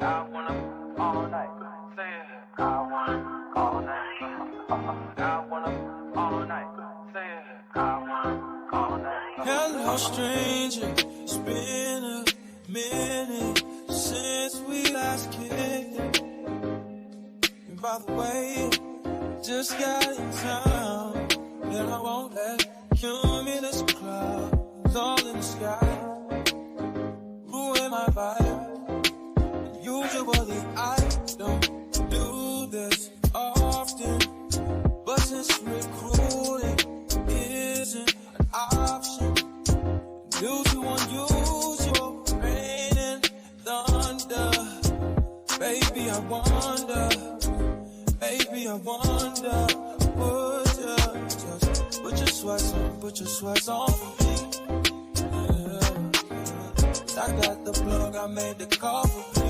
I wanna all night. Say it. I wanna all night. I wanna all night. Say it. I wanna all night. Hello, stranger. It's been a minute since we last kicked it. And by the way, just got in town, and I won't let cumulus clouds all in the sky ruin my vibe. Usually I don't do this often, but since recruiting isn't an option, due to unusual rain and thunder, baby I wonder, would you just put your sweats on for me? Yeah. I got the plug, I made the call for me.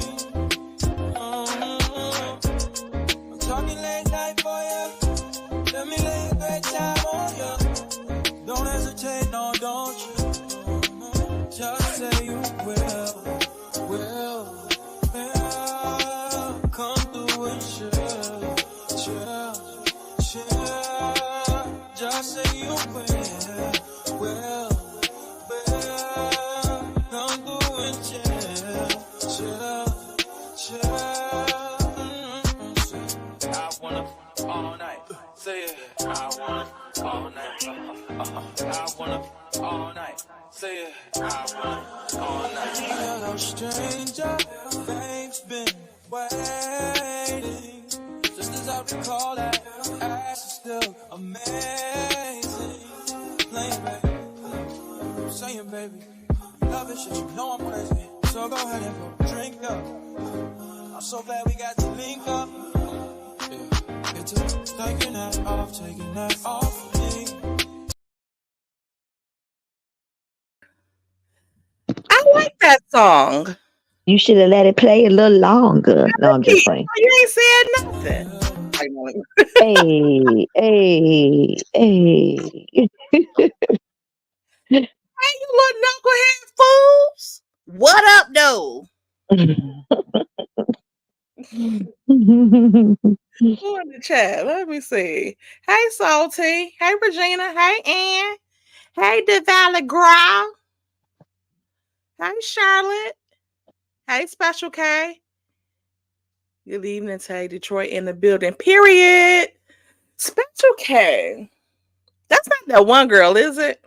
I'm talking late night for you. Let me lay a great time on you. Don't hesitate, no, don't you? Just say you will. Come through and chill. Just say you will. Come through and chill. I wanna all night. Say it. I wanna all night. I wanna all night. Say it. I wanna all night. Hello, stranger. Babe's been waiting. Just as I recall that ass is still amazing. Playing, baby. Saying, baby. Love it, shit. You know I'm crazy. So go ahead and go drink up. I'm so glad we got to link up. Yeah. It's taking that off of me. I like that song. You should have let it play a little longer. No, I'm just playing. You ain't said nothing. Hey. Hey, you little knucklehead fools. What up, though? Who in the chat? Let me see. Hey, Salty. Hey, Regina. Hey, Ann. Hey, DeValley Growl. Hey, Charlotte. Hey, Special K. Good evening, Tay. Detroit in the building. Period. Special K. That's not that one girl, is it?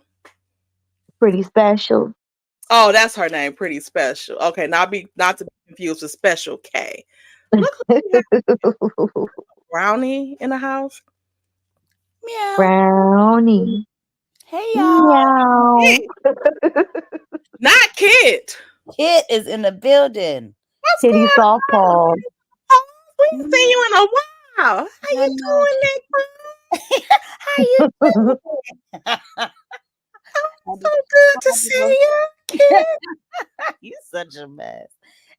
Pretty special. Oh, that's her name. Pretty Special. Okay, not to be confused with Special K. Look like Brownie in the house. Meow. Brownie. Hey, y'all. Meow. Not Kit. Kit is in the building. What's Kitty going on? softball. We ain't seen you in a while. How you doing, Nick? How you doing? So good to see you, Kit. You such a mess.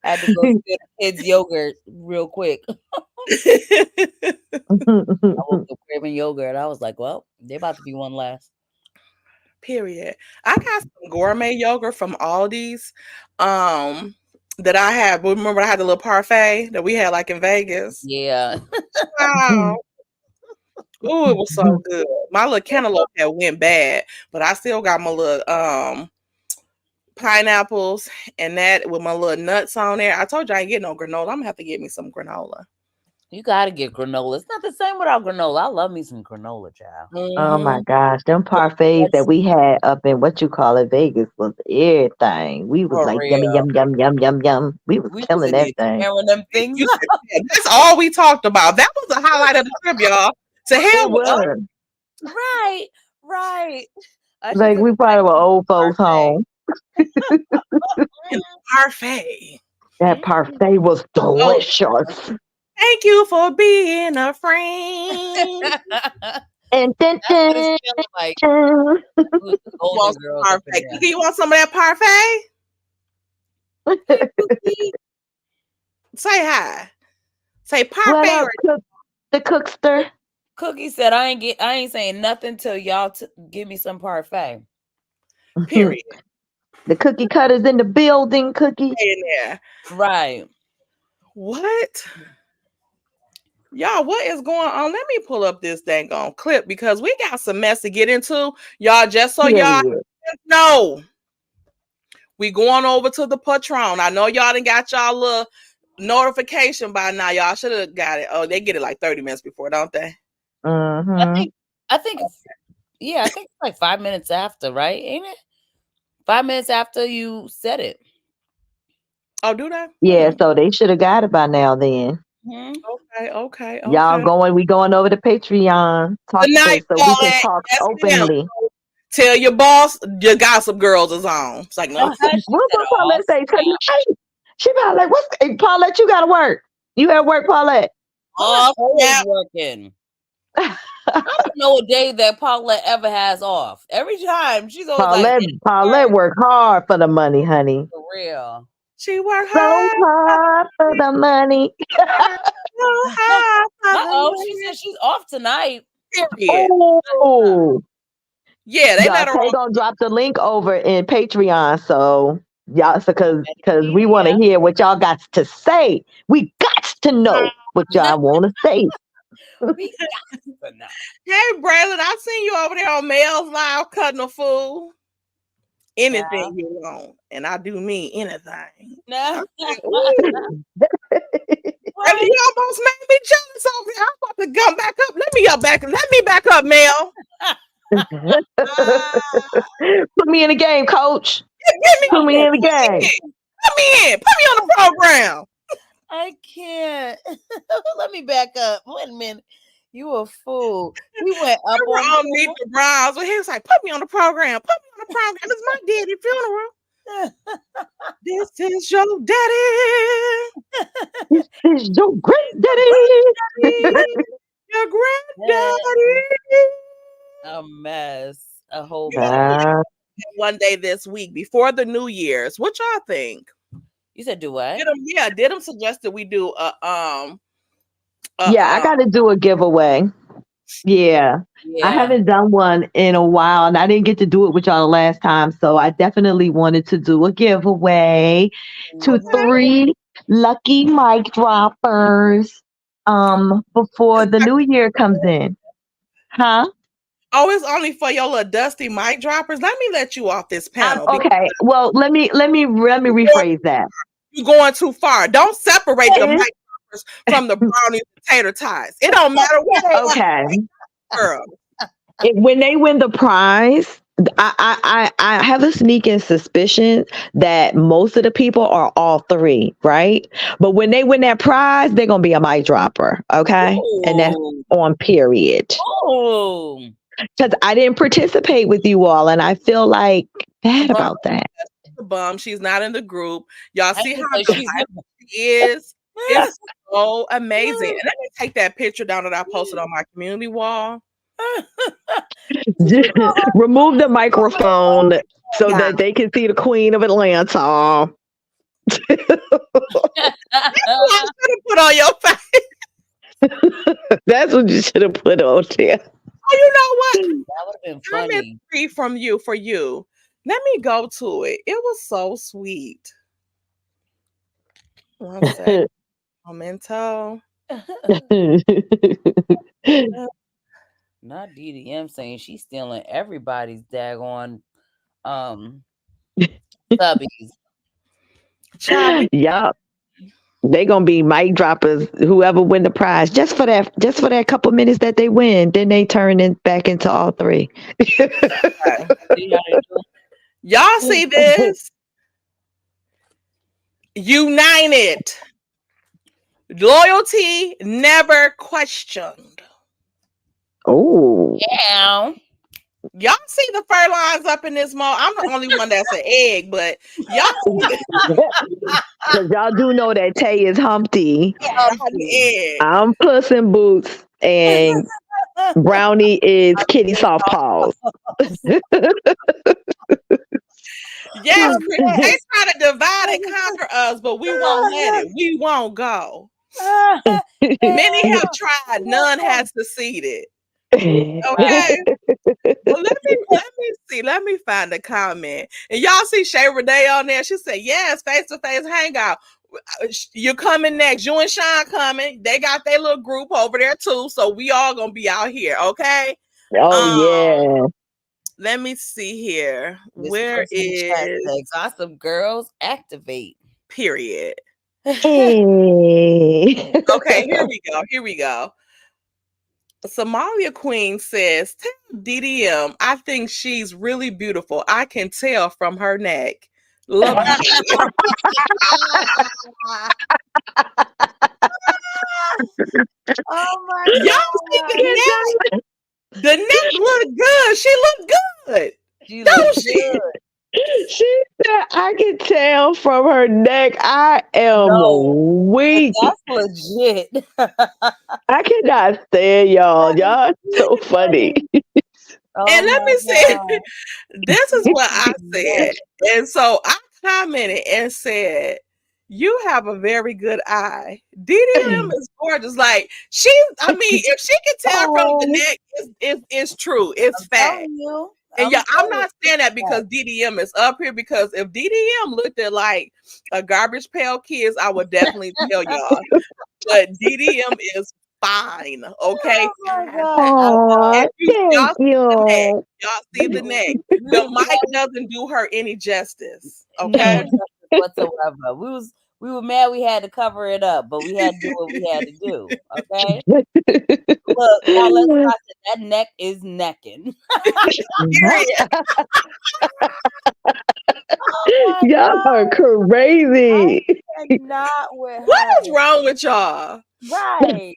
I had to go get kids yogurt real quick. I woke up craving yogurt. I was like, well, they're about to be one last. Period. I got some gourmet yogurt from Aldi's that I had. Remember I had the little parfait that we had like in Vegas? Yeah. Wow. Oh, it was so good. My little cantaloupe had went bad, but I still got my little pineapples and that with my little nuts on there. I told you I ain't getting no granola. I'm gonna have to get me some granola. You gotta get granola. It's not the same without granola. I love me some granola, child. Oh my gosh, them parfaits that we had up in Vegas was everything. We was For like real. yum. We was killing that thing. Tearing them things up. That's all we talked about. That was the highlight of the trip, y'all. To hell with us. Right. Like we probably were old folks home. Parfait. That parfait was delicious. Thank you for being a friend. And then like you want some of that parfait? Say hi. Say parfait. The cookster. Cookie said, "I ain't saying nothing till y'all give me some parfait." Period. The cookie cutters in the building. Cookie. In there. Right. What? Y'all, what is going on? Let me pull up this dang on clip because we got some mess to get into. Y'all, just so y'all know, we going over to the Patron. I know y'all done got y'all little notification by now. Y'all should have got it. Oh, they get it like 30 minutes before, don't they? Mm-hmm. I think it's like 5 minutes after, right? Ain't it? 5 minutes after you said it. Oh, do that? Yeah, so they should have got it by now then. Okay. Y'all we going over to Patreon. Good night, so we can Paulette. talk Yes, ma'am. openly. Tell your boss your gossip girls is on. It's like, no. What Paulette say? She probably like, what's hey, Paulette, you gotta work. You at work, Paulette? Always working. I don't know a day that Paulette ever has off. Every time she's always Paulette work hard for the money, honey. For real. She work So hard. hard for the money. She said she's off tonight. Period. Oh. Yeah, they let her They gonna drop the link over in Patreon, so y'all, because we want to hear what y'all got to say. We got to know what y'all want to say. We got to know. Hey, Braylon, I seen you over there on Mel's Live cutting a fool. Anything you want, and I do mean anything. No. You almost made me jealous over here. I'm about to come back up. Let me back up, Mel. Put me in the game, coach. Put me in the game. Put me on the program. I can't. Let me back up. Wait a minute. You a fool. He went up on Meet the Browns, but he was like, put me on the program. Put me on the program. It's my daddy funeral. This is your daddy. This is your granddaddy. Your granddaddy. A mess. A whole one day this week before the New Year's. What y'all think? You said do what? Did them suggest that we do I gotta do a giveaway. Yeah. I haven't done one in a while, and I didn't get to do it with y'all the last time, so I definitely wanted to do a giveaway to 3 lucky mic droppers before the new year comes in. Huh? Oh, it's only for your little dusty mic droppers. Let me let you off this panel. Okay. Well, let me rephrase that. You're going too far. Don't separate the mic droppers from the brownie potato ties. It don't matter what they okay. Girl. When they win the prize, I have a sneaking suspicion that most of the people are all 3, right? But when they win that prize, they're gonna be a mic dropper, okay? Ooh. And that's on period. Oh, because I didn't participate with you all, and I feel like bad about that. The bum, she's not in the group. Y'all see how she is. It's so amazing. And let me take that picture down that I posted on my community wall. Remove the microphone so that they can see the Queen of Atlanta. That's what I should have put on your face. That's what you should have put on there. Oh, you know what? That would have been funny. Free from you for you. Let me go to it. It was so sweet. One second. Momento. Not DDM saying she's stealing everybody's daggone subbies. Yup. They gonna be mic droppers, whoever win the prize, just for that couple minutes that they win. Then they turn back into all 3. Y'all see this? United. Loyalty never questioned. Oh. Yeah. Y'all see the fur lines up in this mall? I'm the only one that's an egg, but y'all because y'all do know that Tay is Humpty. I'm Puss in Boots, and Brownie is Kitty Soft Paws. Yes, they try to divide and conquer us, but we won't let it. We won't go. Many have tried, none has succeeded. Okay. Well, let me see. Let me find the comment. And y'all see Shay Renee on there. She said, yes, face-to-face hangout. You're coming next. You and Sean coming. They got their little group over there too. So we all gonna be out here, okay? Oh yeah. Let me see here. This Where person in the chat is said, "Gossip girls activate." period? Hey. Okay, here we go. Here we go. Somalia Queen says, tell DDM, I think she's really beautiful. I can tell from her neck. Love you. Oh my Y'all see god! the neck? The neck look good. She look good. She Don't looks she? good. She said, I can tell from her neck. I am No, but weak. that's legit. I cannot stand y'all. Y'all so funny. Oh And let my me say, god! this is what I Yes. said. And so I commented and said, you have a very good eye. DDM is gorgeous. Like I mean, if she can tell from the Oh, neck, it's true. It's I'm fact. telling you. And yeah, I'm telling not you, saying that it's because fact. DDM is up here, because if DDM looked at like a Garbage Pail Kids, I would definitely tell y'all. But DDM is fine, okay? Oh my Fine. god! I know. oh, And thank y'all see the neck. you. Y'all see the neck. We The was mic mad, doesn't do her any justice, no okay? justice whatsoever. We were mad we had to cover it up, but we had to do what we had to do. Okay. Look, Paulette Scott said that neck is necking. Period. Oh my Y'all are god! I crazy. cannot with What her. is wrong with y'all? Right.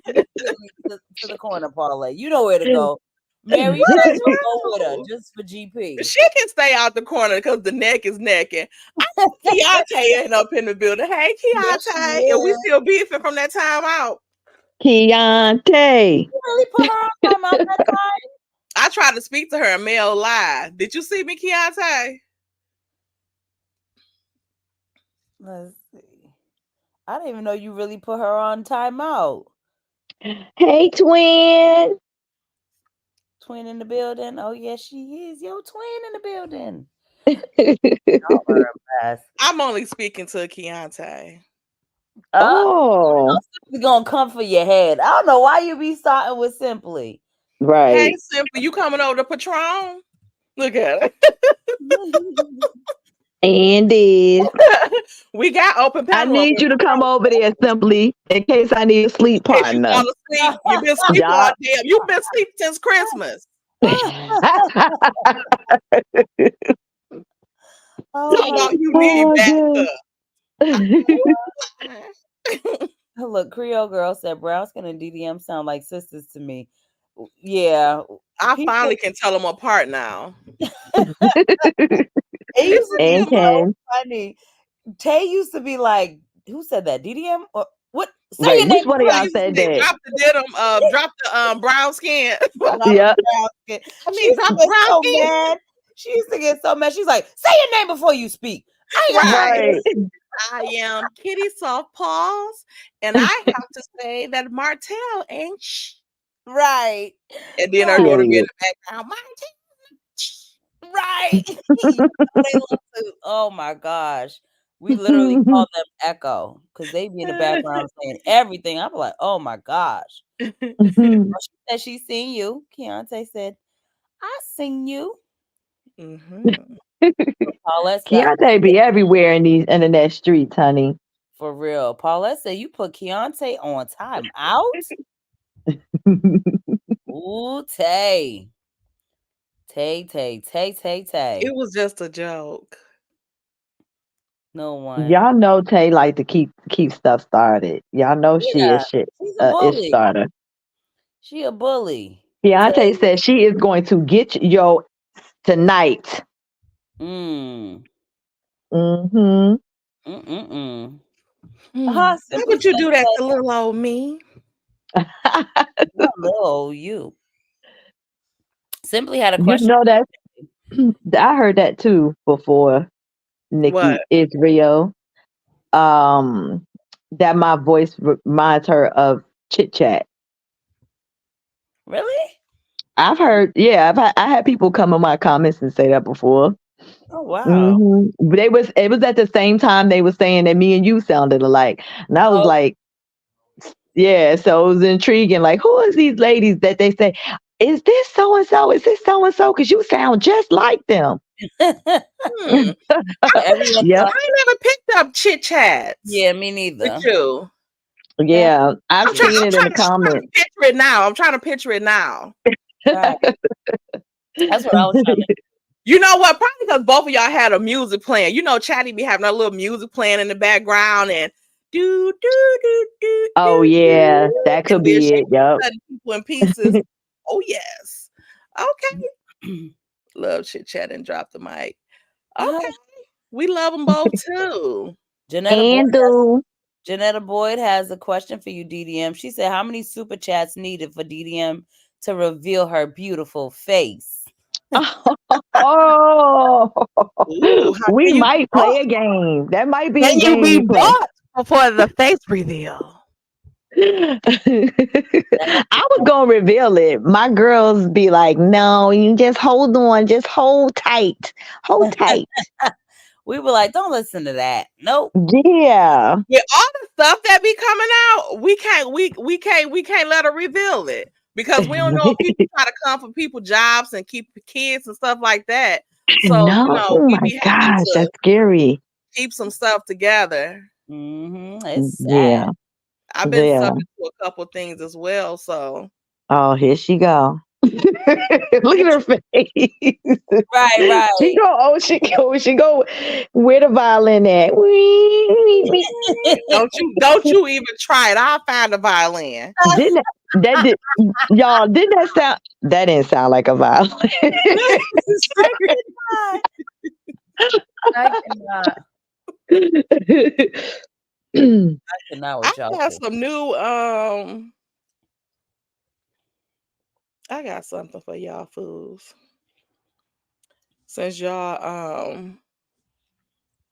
You get me to the corner, Paulette. You know where to go. Mary, you What might is as well go with her wrong? just for GP. She can stay out the corner because the neck is necking. Keontae ain't up in the building. Hey, Yes, she Keontae. And we is. still beefing from that time out. Keontae. You really put her on time out that time? I tried to speak to her in Mail Live. Did you see me, Keontae? Let's see. I didn't even know you really put her on timeout. Hey, twin. Twin in the building. Oh, yes, she is. Yo, twin in the building. Y'all are a mess. I'm only speaking to Keontae. Oh, Simply gonna come for your head. I don't know why you be starting with Simply. Hey, right. Simply, you coming over to Patron? Look at it. And this. We got open I panel over need here. you to come over there simply in case I need a sleep In case you partner. fall asleep. You've been sleeping all Yup. damn. You've been sleeping since Christmas. Oh Talking my about you need Oh, backup. look, Creole girl said brown skin and DDM sound like sisters to me. Yeah. I People finally can tell them apart now. it used to be and so can. funny. Tay used to be like, who said that? DDM? Or what? Say Right. your Which name one of before y'all you said speak. that? Drop the brown skin. Drop the Yep. brown skin. I She mean, used drop to the get brown so skin. mad. She used to get so mad. She's like, say your name before you speak. I ain't got time for Right. this. Right. I am Kitty Soft Paws, and I have to say that Martel ain't Right. And then her daughter be in Period. the background. Martel. Right. You know they love to, oh my gosh. We literally call them Echo because they be in the background saying everything. I'm like, oh my gosh. Oh, she said she seen you. Keontae said, I seen you. Mm-hmm. Paulette Scott, Keontae be everywhere in these internet streets, honey. for real. Paulette said you put Keontae on time out. Ooh, Tay. Tay. It was just a joke. No one. Y'all know Tay like to keep stuff started. Y'all know she Yeah, is shit. she's a Is bully. starter. She a bully. Keontae said she is going to get yo tonight. Mm. Mm-hmm. Mm-mm-mm. Why Simply would you said do that to little old me? hello, you. Simply had a You question. know that I heard that too before, Nikki What? Israel. That my voice reminds her of Chit Chat. Really? I've heard, yeah, I had people come in my comments and say that before. Oh wow. It was at the same time they were saying that me and you sounded alike. And I was Oh. like, yeah, so it was intriguing. Like, who is these ladies that they say, is this so and so? Is this so and so? Because you sound just like them. Hmm. Everyone Yep. thought, I ain't never picked up chit chats yeah, me with neither. you. Yeah. I've I'm trying. seen I'm it in trying the to, I'm trying to comments. picture it now. I'm trying to picture it now. Right. That's what I was trying to. You know what? Probably because both of y'all had a music playing. You know, Chatty be having a little music playing in the background and do do do do Oh, do yeah. do, That and could then be she it. Yep. cutting people in pieces. Oh yes. Okay. Love chit chat and drop the mic. Okay. We love them both too. Janetta Boyd. And do. Janetta Boyd has a question for you, DDM. She said, "How many super chats needed for DDM to reveal her beautiful face?" Oh, Ooh, how we can you be might play a bought? game. That might be a Can you game be we play. bought before the face reveal? I was gonna reveal it. My girls be like, "No, you just hold on, just hold tight, hold tight." We were like, "Don't listen to that." Nope. Yeah, With all the stuff that be coming out, we can't let her reveal it because we don't know if people try to come for people jobs and keep kids and stuff like that. So no, oh we my be having gosh, to that's scary. keep some stuff together. It's sad. Yeah, I've been yeah. subject to a couple things as well. So Oh, here she go. Look at her face. Right, She right. go. Oh, she go. Where the violin at? don't you even try it. I'll find a violin. Didn't that did y'all? Didn't that sound? That didn't sound like a violin. I cannot. I cannot. I cannot I with y'all. got some new I got something for y'all fools. Since y'all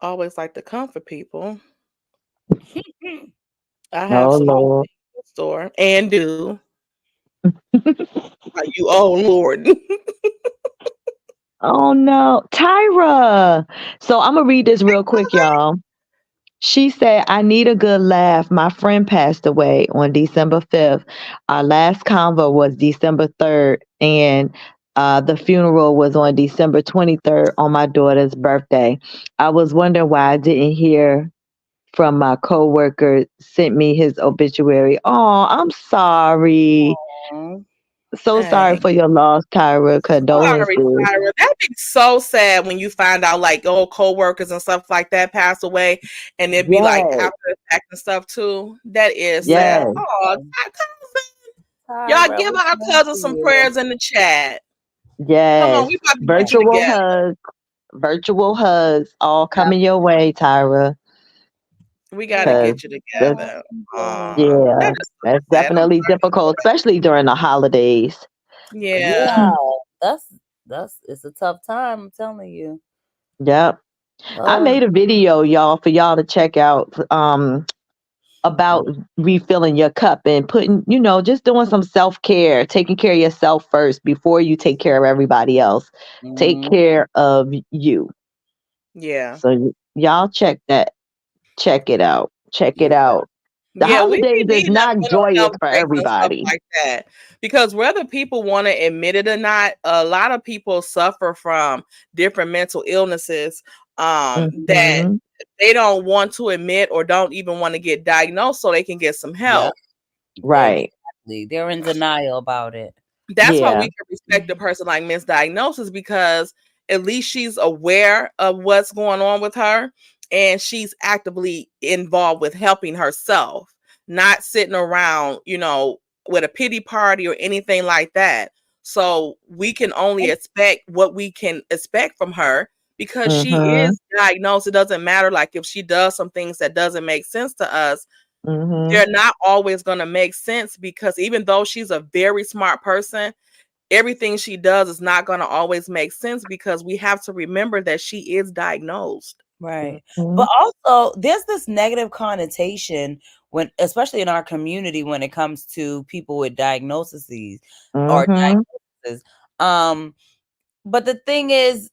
always like to comfort people, I have Oh some new Lord. things in store and do. Like you oh Lord. Oh no, Tyra. So I'm gonna read this real quick, y'all. She said, I need a good laugh. My friend passed away on December 5th. Our last convo was December 3rd, and the funeral was on December 23rd on my daughter's birthday. I was wondering why I didn't hear from my coworker, sent me his obituary. Oh, I'm sorry. Mhm. So sorry Dang. for your loss, Tyra. Sorry, Condolences. Tyra. That'd be so sad when you find out like old coworkers and stuff like that pass away and it'd be like Yes, after the fact and stuff too. That is sad. yes, Oh, y'all Tyra, give we our miss cousin some you. prayers in the chat. Come on, yes. we about to get you Virtual together. hugs. Virtual hugs all Yeah. coming your way, Tyra. We got to Yeah. Because get you that's, together. yeah, That is so that's sad. I'm definitely difficult, especially during the holidays. yeah. Yeah. That's it's a tough time, I'm telling you. Yep. I Oh, made a video, y'all, for y'all to check out. About refilling your cup and putting, just doing some self care, taking care of yourself first before you take care of everybody else. Take mhm. care of you. Yeah. So y'all check it out. Check it Yeah. out. The Yeah, we be holidays is needing not a mental joyous health for breaks and stuff everybody. like that. Because whether people want to admit it or not, a lot of people suffer from different mental illnesses that Hmm. they don't want to admit or don't even want to get diagnosed so they can get some Yep. help. Right. Exactly. They're in denial about it. That's why Yeah. we can respect a person like misdiagnosis because at least she's aware of what's going on with her and she's actively involved with helping herself, not sitting around, with a pity party or anything like that. So we can only expect what we can expect from her because she Hmm. is diagnosed. It doesn't matter like if she does some things that doesn't make sense to us, Hmm. they're not always going to make sense because even though she's a very smart person, everything she does is not going to always make sense because we have to remember that she is diagnosed. Right. Hmm. But also there's this negative connotation when especially in our community when it comes to people with diagnoses or Hmm. diagnoses. Um but the thing is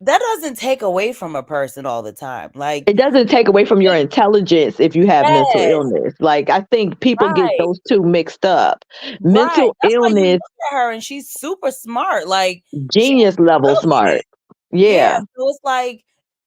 that doesn't take away from a person all the time. Like, It doesn't take away from your intelligence if you have mental yes, illness. Like, I think people get right, those two mixed up. right. Mental That's why you illness, look at her and she's super smart. Like, she's genius level brilliant. smart. Yeah. Yeah. So it's like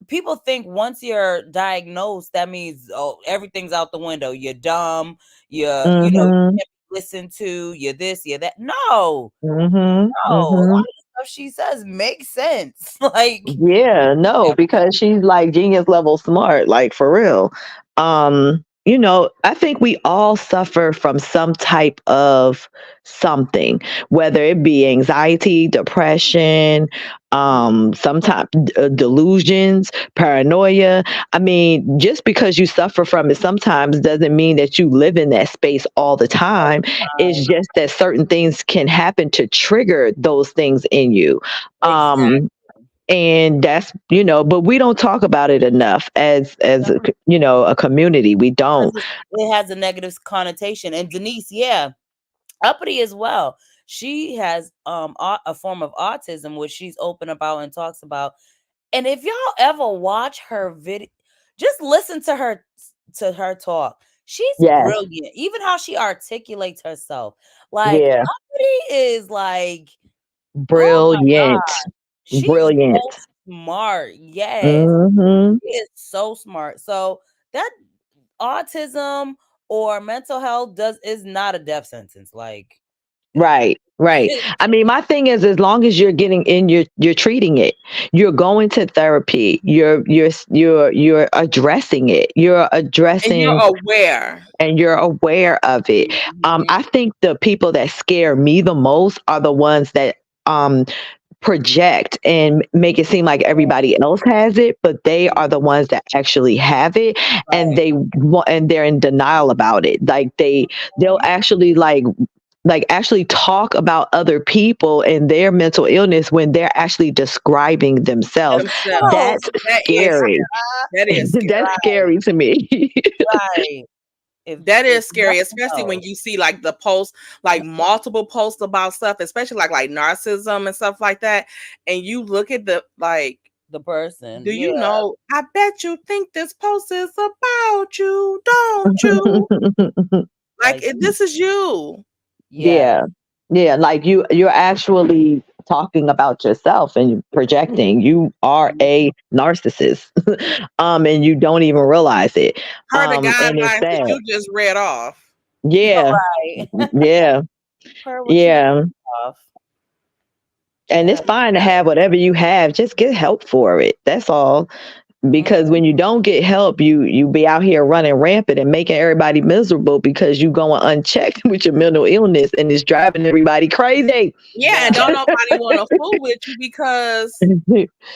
people think once you're diagnosed, that means everything's out the window. You're dumb. You know, you Mm-hmm. can't be listened to. You're this. You're that. No, Mm-hmm. no. A lot Mm-hmm. of the stuff she says makes sense. Like, Yeah, no, because she's like genius level smart, like for real. I think we all suffer from some type of something, whether it be anxiety, depression, sometimes delusions, paranoia. I mean, just because you suffer from it sometimes doesn't mean that you live in that space all the time. It's just that certain things can happen to trigger those things in you. exactly. And that's, but we don't talk about it enough as a community. We don't. It has a negative connotation. And Denise, yeah, uppity as well. She has a form of autism, which she's open about and talks about. And if y'all ever watch her video, just listen to her talk. She's Yes. brilliant. Even how she articulates herself. Like, Yeah. uppity is like, oh my Brilliant. God. She's Brilliant. so smart. Yes. Hmm. She is so smart. So that autism or mental health is not a death sentence. Like, Right. Right. I mean, my thing is, as long as you're getting in, you're treating it. You're going to therapy. You're addressing it. You're And addressing you're aware. and you're aware of it. I think the people that scare me the most are the ones that project and make it seem like everybody else has it, but they are the ones that actually have it, and they're in denial about it. Like they'll actually actually talk about other people and their mental illness when they're actually describing themselves. Themselves. That's That is scary. that is scary. That's scary to me. right. That If is scary, nothing especially when else, you see like the posts, like multiple posts about stuff, especially like narcissism and stuff like that. And you look at the person. do you Yeah. know? I bet you think this post is about you, don't you? Like this is you. Yeah. Yeah, like you're actually talking about yourself and projecting. You are a narcissist. And you don't even realize it. Per the And it's guidelines that sad. you just read off. Yeah. Right. Yeah. Per what you Yeah. off. And it's Yeah. fine to have whatever you have. Just get help for it. That's all. Because when you don't get help, you be out here running rampant and making everybody miserable because you going unchecked with your mental illness, and it's driving everybody crazy. Yeah, and don't nobody want to fool with you because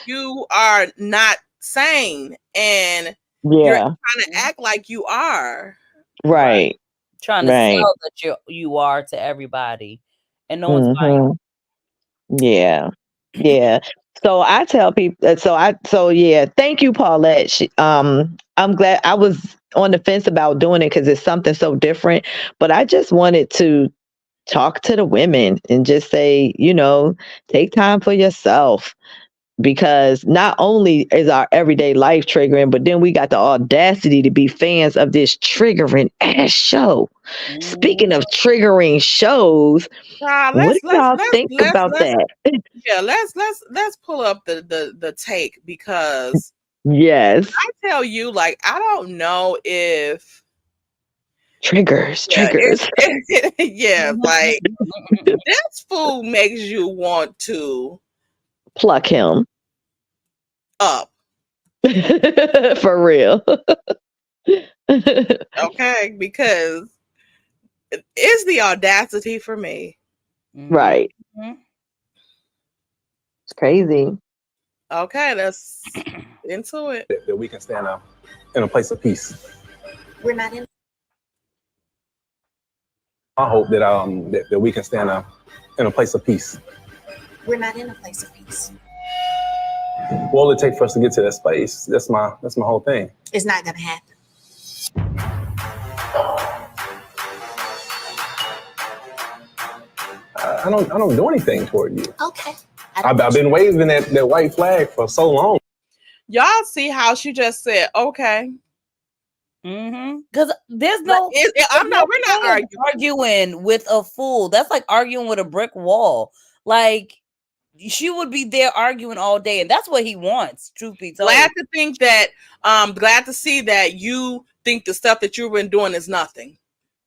you are not sane and you're Yeah. trying to act like you are. Right. Trying to Right. sell that you are to everybody, and no one's buying. Hmm. Yeah. Yeah. So I tell people. So yeah. Thank you, Paulette. I'm glad I was on the fence about doing it because it's something so different. But I just wanted to talk to the women and just say, take time for yourself, because not only is our everyday life triggering, but then we got the audacity to be fans of this triggering ass show. Speaking of triggering shows, what do y'all think about that? Yeah, let's pull up the take, because Yes. I tell you, like, I don't know if triggers. Yeah, like this fool makes you want to pluck him up. For real. Okay, because it's the audacity for me. Right. It's crazy. Okay, let's into it. That we can stand up in a place of peace. We're not in. I hope that that we can stand up in a place of peace. We're not in a place of peace. What will it take for us to get to that space? That's my whole thing. It's not gonna happen. I don't do anything toward you. Okay. I've been waving that white flag for so long. Y'all see how she just said, okay. Because there's no, we're not arguing with a fool. That's like arguing with a brick wall. Like, she would be there arguing all day, and that's what he wants. Truth be told, glad to see that you think the stuff that you've been doing is nothing.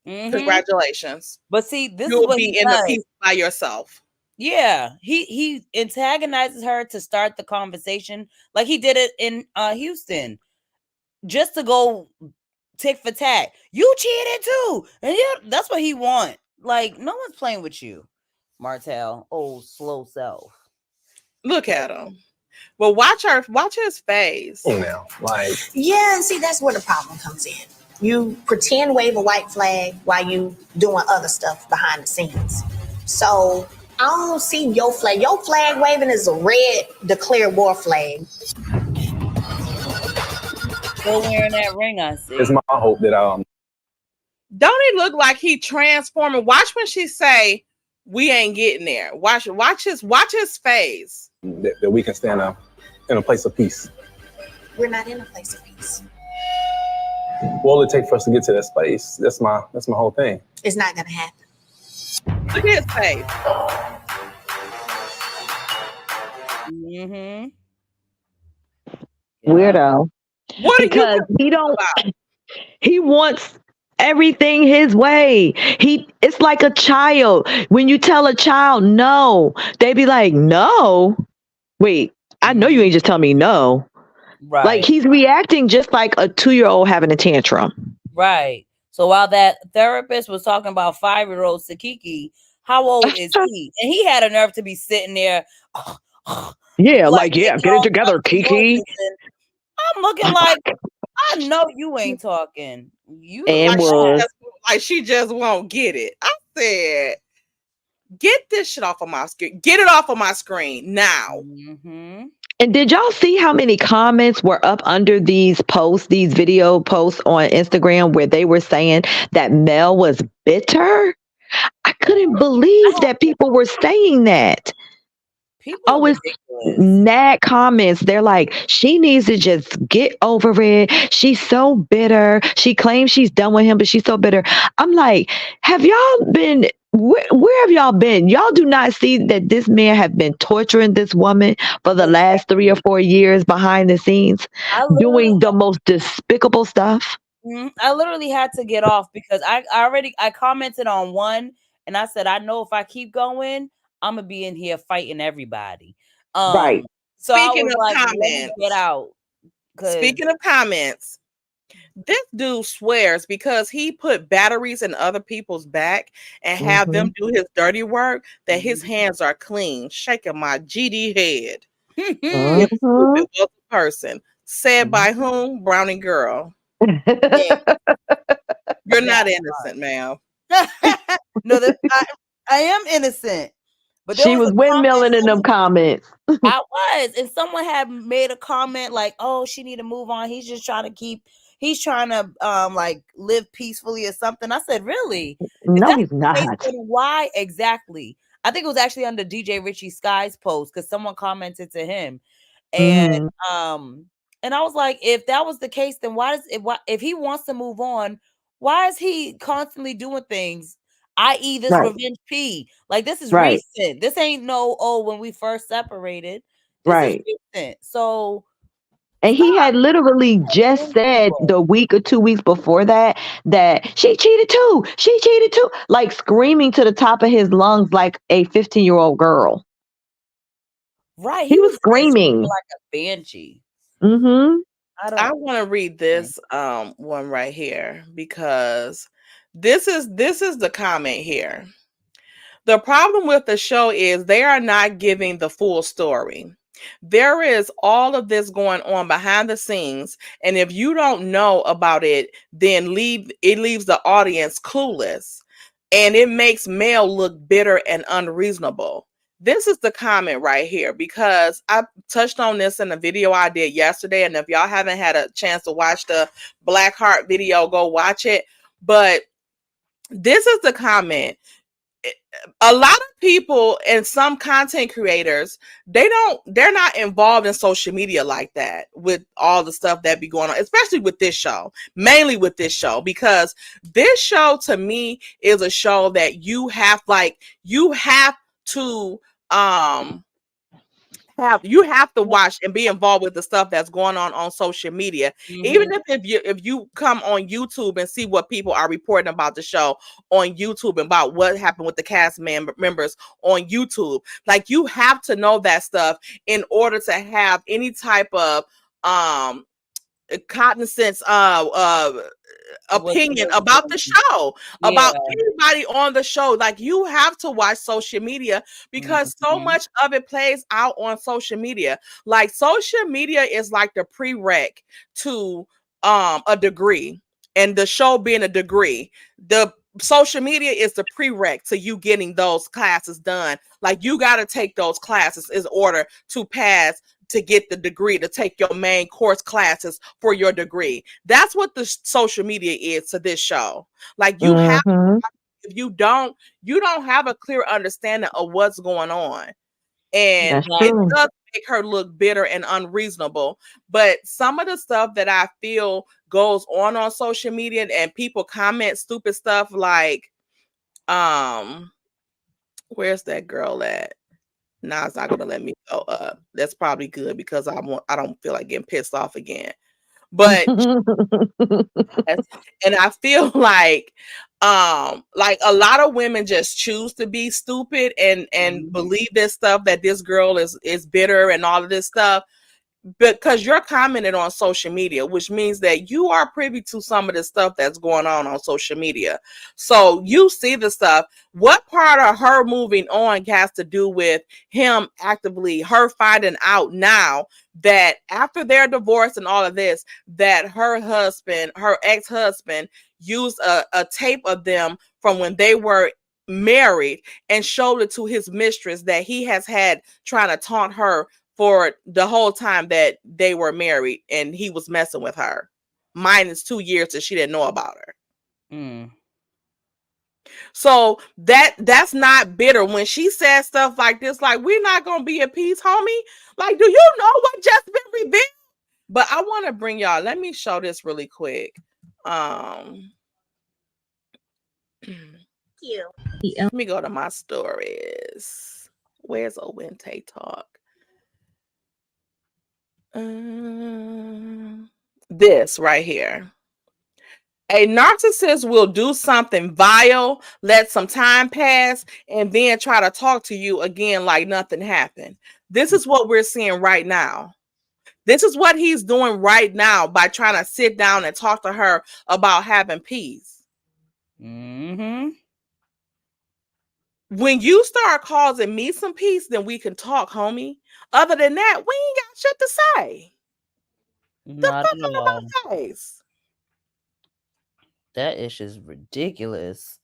Congratulations. But see, this you'll is what be in the piece by yourself. Yeah, he antagonizes her to start the conversation, like he did it in Houston, just to go tick for tack. You cheated too, and that's what he want. Like, no one's playing with you, Martel. Old slow self. Look at him. Well, watch his face. Oh, now, like, yeah, and see, that's where the problem comes in. You pretend wave a white flag while you doing other stuff behind the scenes. So I don't see your flag. Your flag waving is a red declare war flag. Still wearing that ring, I see. It's my hope that Don't it look like he transforming? Watch when she say, "We ain't getting there." Watch his face. That we can stand up in a place of peace. We're not in a place of peace. What will it take for us to get to that space? That's my whole thing. It's not gonna happen. Look at his face. Weirdo. What because he wants everything his way. It's like a child. When you tell a child no, they be like, no. Wait, I know you ain't just tell me no. Right. Like, he's reacting just like a 2-year-old having a tantrum. Right. So while that therapist was talking about 5-year-old Sakiki, how old is he? And he had a nerve to be sitting there. Yeah, get it together, Kiki. I'm looking like, I know you ain't talking. You and like she just won't get it. I said, get this shit off of my screen. Get it off of my screen now. And did y'all see how many comments were up under these posts, these video posts on Instagram where they were saying that Mel was bitter? I couldn't believe that people were saying that. People it's mad comments. They're like, she needs to just get over it. She's so bitter. She claims she's done with him, but she's so bitter. I'm like, have y'all been... Where have y'all been? Y'all do not see that this man have been torturing this woman for the last 3 or 4 years behind the scenes, doing the most despicable stuff. I literally had to get off because I commented on one and I said, I know if I keep going, I'm gonna be in here fighting everybody. Right. So Speaking I was of like, comments, get out. Speaking of comments, this dude swears because he put batteries in other people's back and have them do his dirty work that his hands are clean. Shaking my GD head. If stupid was a person. Said by whom? Brownie girl. Yeah. You're not innocent, ma'am. No, I am innocent. But she was windmilling in them comments. I was, and someone had made a comment like, "Oh, she need to move on. He's just trying to like live peacefully or something." I said, "Really? No, he's not. Why exactly?" I think it was actually under DJ Richie Sky's post because someone commented to him, and and I was like, if that was the case, then if he wants to move on, why is he constantly doing things? I.e. this revenge P. Like, this is recent. This ain't when we first separated. This is recent. So, and he had literally just said the week or 2 weeks before that she cheated too. She cheated too. Like, screaming to the top of his lungs like a 15-year-old girl. Right. He was screaming like a banshee. I want to read this one right here because this is the comment here. The problem with the show is they are not giving the full story. There is all of this going on behind the scenes, and if you don't know about it, then it leaves the audience clueless, and it makes Mel look bitter and unreasonable. This is the comment right here because I touched on this in a video I did yesterday, and if y'all haven't had a chance to watch the Black Heart video, go watch it. But this is the comment. a lot of people and some content creators, they're not involved in social media like that with all the stuff that be going on, especially with this show, mainly with this show, because this show to me is a show that you have to have to watch and be involved with the stuff that's going on social media. Even if you come on YouTube and see what people are reporting about the show on YouTube, about what happened with the cast members on YouTube, like, you have to know that stuff in order to have any type of cognizance opinion about the show, about anybody on the show. Like, you have to watch social media because so much of it plays out on social media. Like, social media is like the prereq to a degree, and the show being a degree, the social media is the prereq to you getting those classes done. Like, you got to take those classes in order to pass, to get the degree, to take your main course classes for your degree. That's what the social media is to this show. Like, you have, if you don't have a clear understanding of what's going on. And it does make her look bitter and unreasonable. But some of the stuff that I feel goes on social media, and people comment stupid stuff like, where's that girl at? Nah, it's not gonna let me go up. That's probably good because I don't feel like getting pissed off again. But and I feel like a lot of women just choose to be stupid and believe this stuff, that this girl is bitter and all of this stuff, because you're commenting on social media, which means that you are privy to some of the stuff that's going on social media. So you see the stuff. What part of her moving on has to do with him actively, her finding out now that after their divorce and all of this, that her ex-husband, used a tape of them from when they were married and showed it to his mistress that he has had trying to taunt her for the whole time that they were married, and he was messing with her, minus 2 years that she didn't know about her. So that's not bitter. When she says stuff like this, like, we're not gonna be at peace, homie. Like, do you know what just been revealed? But I want to bring y'all, let me show this really quick. Let me go to my stories. Where's WHENTAYTALK? This right here. A narcissist will do something vile, let some time pass, and then try to talk to you again like nothing happened. This is what we're seeing right now. This is what he's doing right now by trying to sit down and talk to her about having peace. When you start causing me some peace, then we can talk, homie. Other than that, we ain't got shit to say. Not at all. That ish is ridiculous.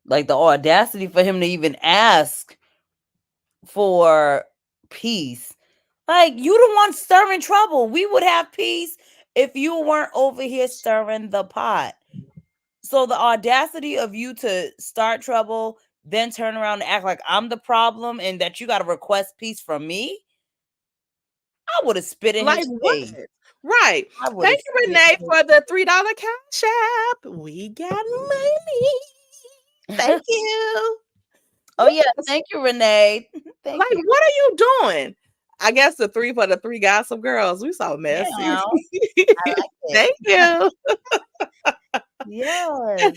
Like, the audacity for him to even ask for peace. Like, you the one stirring trouble. We would have peace if you weren't over here stirring the pot. So the audacity of you to start trouble, then turn around and act like I'm the problem and that you got to request peace from me, I would have spit in his face. Right. Thank you, Renee, for the $3 cash app. We got money. Thank you. Oh, yeah. Thank you, Renee. Thank you. What are you doing? I guess the 3 for the 3 gossip girls. We so messy. Yeah, I like it. Thank you. Yeah.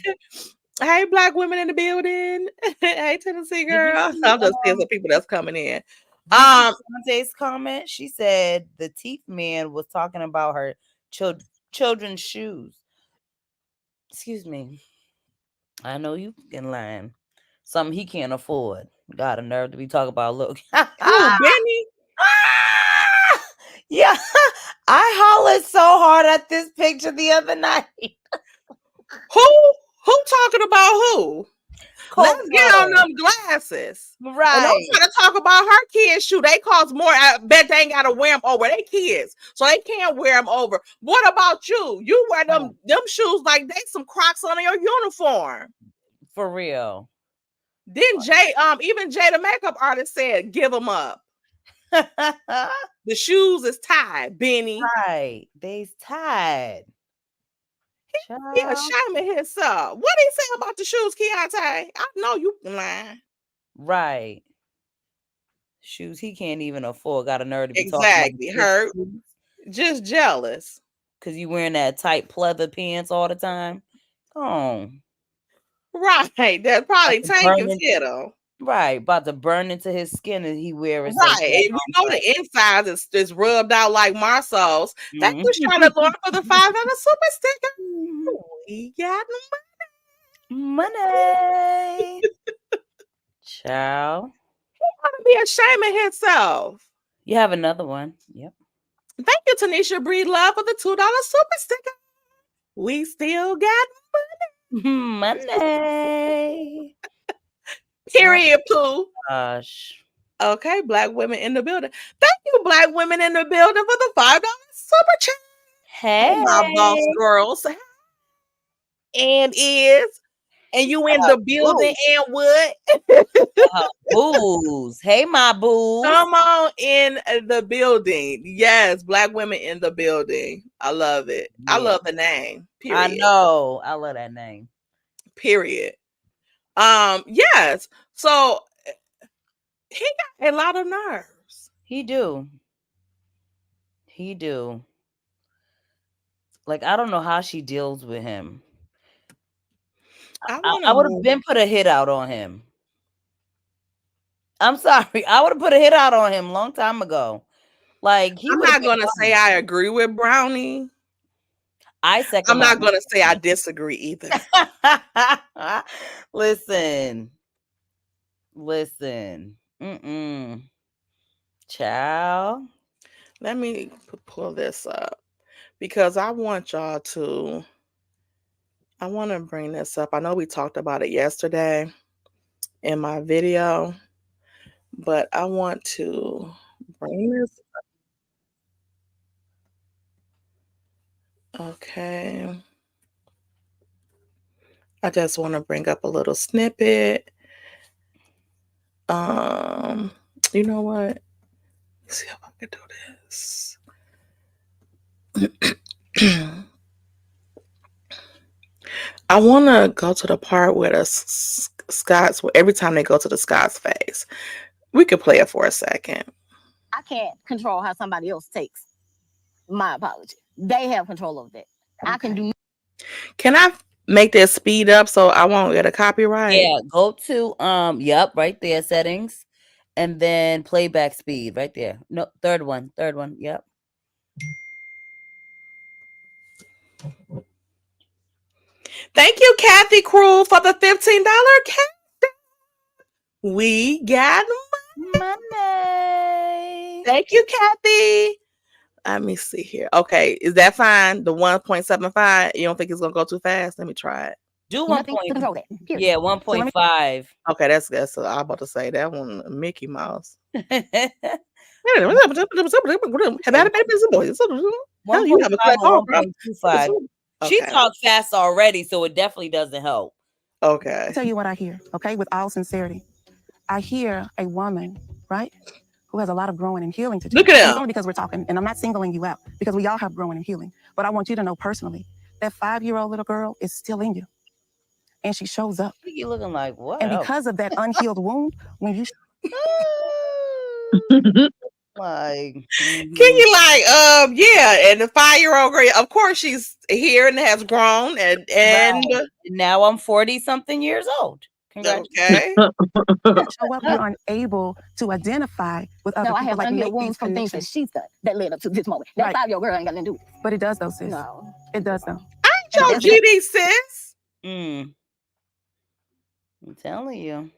Hey, Black women in the building. Hey, Tennessee girl. I'm just seeing some people that's coming in. Shantae's comment. She said the teeth man was talking about her children's shoes. Excuse me. I know you can line. Something he can't afford. Got a nerve to be talking about. Look. Who, Benny? Yeah. I hollered so hard at this picture the other night. Who talking about who? Let's get on them glasses. Right. And don't try to talk about her kids' shoe. They cost more. I bet they ain't got to wear them over. They kids. So they can't wear them over. What about you? You wear them shoes like they some Crocs on your uniform. For real. Then even Jay, the makeup artist, said, "Give them up. The shoes is tied, Benny." Right. They's tied. He ashamed of himself. What did he say about the shoes, Keontae? I know you lying. Right. Shoes he can't even afford. Got a nerve to be Exactly. talking about Hurt. Just jealous. Because you wearing that tight pleather pants all the time. Oh. Right. That probably tanking fit him. Right. About to burn into his skin and he wearing right. And we know the inside is rubbed out like Marcel's. Thank you, Charlotte Lord, for the $5 super sticker. We got money. Child. He ought to be ashamed of himself. You have another one. Yep. Thank you, Tanisha Breed Love, for the $2 super sticker. We still got money. Period, Pooh. Gosh. Okay, Black women in the building. Thank you, Black women in the building, for the $5 super chat. Hey, my boss girls. And you in the building and what? Booze. Hey, my booze. Come on in the building. Yes, Black women in the building. I love it. Yeah. I love the name. Period. I know. I love that name. Period. Yes. So he got a lot of nerves. He do. Like, I don't know how she deals with him. I would have been put a hit out on him. I'm sorry. I would have put a hit out on him a long time ago. Like, I'm not going to say I agree with Brownie. I'm not going to say I disagree either. Listen. Child. Let me pull this up because I want to bring this up. I know we talked about it yesterday in my video, but I want to bring this up. Okay. I just want to bring up a little snippet. You know what? Let's see if I can do this. I want to go to the part where the Scotts, every time they go to the Scotts phase. We could play it for a second. I can't control how somebody else takes my apology. They have control of that. Okay. I can do. Can I make this speed up so I won't get a copyright? Yeah, go to yep, right there, settings, and then playback speed right there. No, third one, yep. Thank you, Kathy Cruel, for the $15 cash. We got money. Thank you, Kathy. Let me see here. Okay, is that fine? The 1.75. You don't think it's gonna go too fast? Let me try it. Do 1. Yeah, 1.5. Okay, that's I'm about to say that one, Mickey Mouse. You have a 1.25. She talks fast already, so it definitely doesn't help. Okay. I'll tell you what I hear, okay, with all sincerity. I hear a woman, right, who has a lot of growing and healing to do. Look at him. Only because we're talking, and I'm not singling you out, because we all have growing and healing. But I want you to know personally, that 5-year-old little girl is still in you. And she shows up. You looking like what? And because of that unhealed wound, when you... Like, can you yeah, and the 5-year-old girl, of course she's here and has grown and right. Now I'm 40-something years old. Okay. Show up, you're unable to identify with other people. I have unhealed wounds from things that she's done that led up to this moment. That 5-year-old girl ain't got nothing to do with it. But it does though, sis. No. It does though. I ain't your GD, sis. I'm telling you.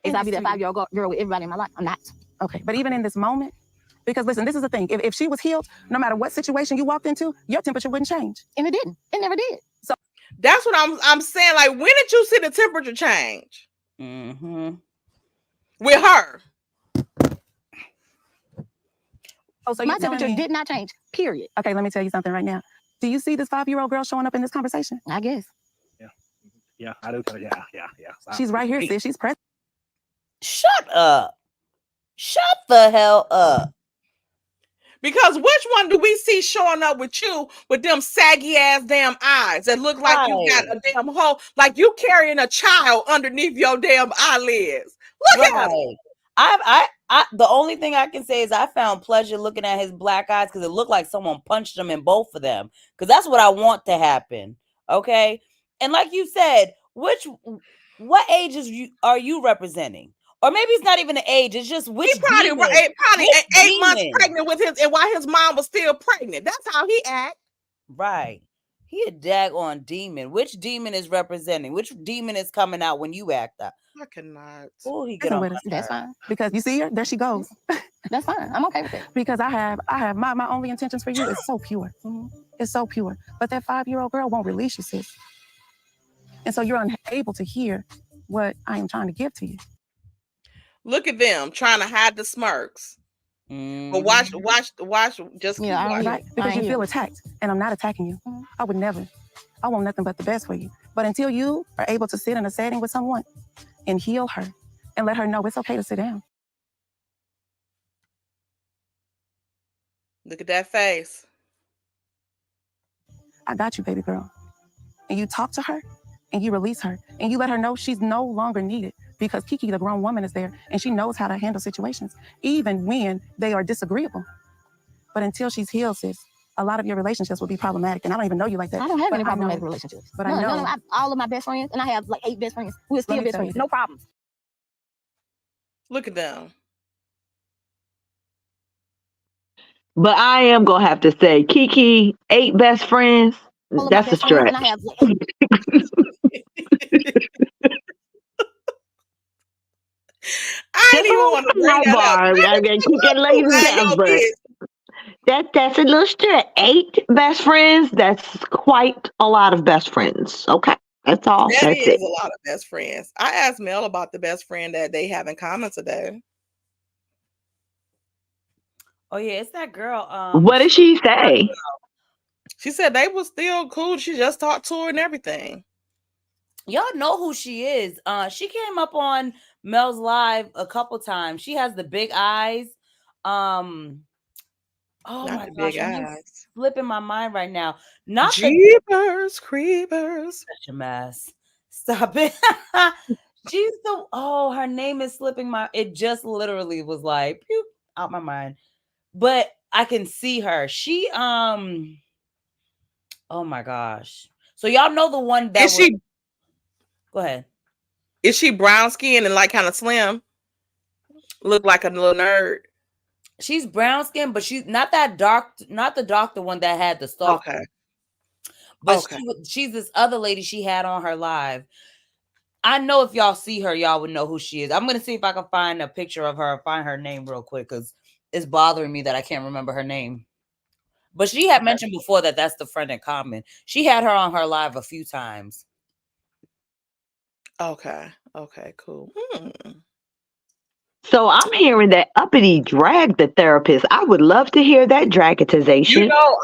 I'll be that 5-year-old girl with everybody in my life. I'm not. Okay, but even in this moment, because listen, this is the thing. If she was healed, no matter what situation you walked into, your temperature wouldn't change. And it didn't. It never did. So that's what I'm saying. Like, when did you see the temperature change? With her. Oh, so my temperature did not change. Period. Okay, let me tell you something right now. Do you see this 5-year-old girl showing up in this conversation? I guess. Yeah, I do. Yeah. She's right here, sis. She's present. Shut up. Shut the hell up. Because which one do we see showing up with you with them saggy ass damn eyes that look like you got a damn hole, like you carrying a child underneath your damn eyelids? Look at him. I the only thing I can say is I found pleasure looking at his black eyes because it looked like someone punched him in both of them. Because that's what I want to happen. Okay. And like you said, what ages are you representing? Or maybe it's not even an age, it's just which he probably demon, probably which 8 months demon? pregnant with his, and while his mom was still pregnant. That's how he act. Right. He a daggone demon. Which demon is representing? Which demon is coming out when you act up? I cannot. Oh, he get on my That's fine. Because you see her, there she goes. That's fine. I'm okay with it. Because I have my only intentions for you is so pure. It's so pure. But that 5-year-old girl won't release you, sis. And so you're unable to hear what I am trying to give to you. Look at them trying to hide the smirks. But watch. Just keep watching. Right? Because you feel attacked, and I'm not attacking you. I would never. I want nothing but the best for you. But until you are able to sit in a setting with someone and heal her and let her know it's okay to sit down. Look at that face. I got you, baby girl. And you talk to her and you release her and you let her know she's no longer needed because Kiki, the grown woman, is there and she knows how to handle situations, even when they are disagreeable. But until she's healed, sis, a lot of your relationships will be problematic. And I don't even know you like that. I don't have any problematic relationships. But I know. All of my best friends, and I have like 8 best friends. We're still best friends. No problems. Look at them. But I am gonna have to say, Kiki, 8 best friends. That's a stretch. And I have like I didn't even want to bring that up. That's a little stretch. 8 best friends. That's quite a lot of best friends. Okay, that's all. That is a lot of best friends. I asked Mel about the best friend that they have in common today. Oh yeah, it's that girl. What did she say? She said they were still cool. She just talked to her and everything. Y'all know who she is. She came up on Mel's live a couple times. She has the big eyes. Oh my gosh, eyes. Flipping my mind right now. Not Jeepers Creepers. Such a mess. Stop it. She's her name is slipping my. It just literally was like pew, out my mind. But I can see her. She oh my gosh. So y'all know the one that is she? Go ahead. Is she brown skinned and like kind of slim? Look like a little nerd. She's brown skinned, but she's not that dark, not the doctor one that had the stalk. Okay. But she's this other lady she had on her live. I know if y'all see her, y'all would know who she is. I'm gonna see if I can find a picture of her, find her name real quick, because it's bothering me that I can't remember her name. But she had mentioned before that that's the friend in common. She had her on her live a few times. Okay, cool. So I'm hearing that Uppity dragged the therapist. I would love to hear that dramatization. You know,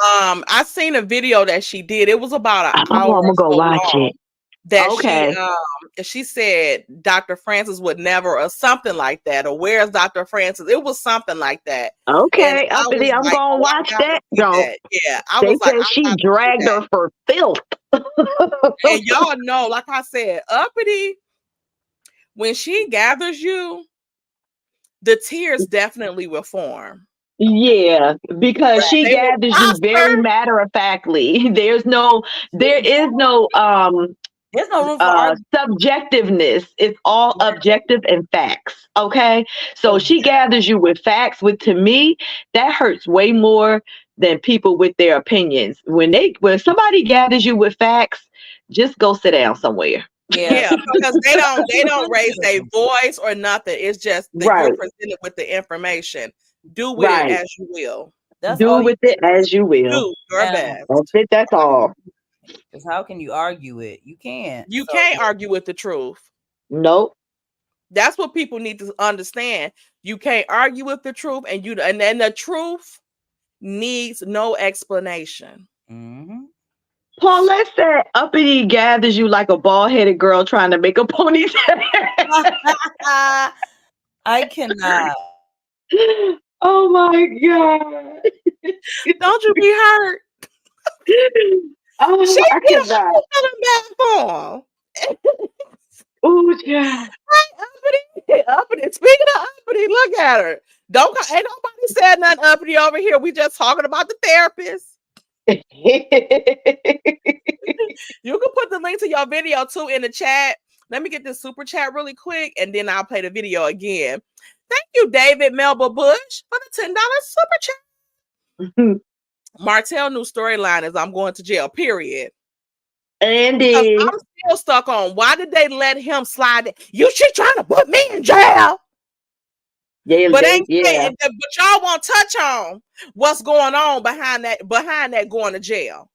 I seen a video that she did. It was about an hour. I'm gonna go watch it. That she said Dr. Francis would never, or something like that, or where's Dr. Francis? It was something like that. Okay, Uppity, I'm gonna watch that. Yeah, I said she dragged her for filth. And y'all know, like I said, Uppity, when she gathers you, the tears definitely will form. Yeah, because she gathers you very matter of factly. There is no there's no room for subjectiveness. It's all objective and facts. Okay, so she gathers you with facts. To me, that hurts way more than people with their opinions. When somebody gathers you with facts, just go sit down somewhere. Yeah, because they don't raise their voice or nothing. It's just that you're presented with the information. Do with it as you will. Do with it as you will. Do your best. That's all. Because how can you argue it? You can't. You can't argue with the truth. Nope. That's what people need to understand. You can't argue with the truth, and then the truth needs no explanation. Mm-hmm. Paulette said uppity gathers you like a bald-headed girl trying to make a ponytail. I cannot. Oh my God. Don't you be hurt? Oh, She I still cannot. feeling bad for him. Oh, yeah. Uppity. Speaking of uppity, look at her. Ain't nobody said nothing uppity over here. We just talking about the therapist. You can put the link to your video too in the chat. Let me get this super chat really quick, and then I'll play the video again. Thank you, David Melba Bush, for the $10 super chat. Martel new storyline is I'm going to jail, period. Andy. I'm still stuck on why did they let him slide? She trying to put me in jail. Yeah, but y'all won't touch on what's going on behind that going to jail.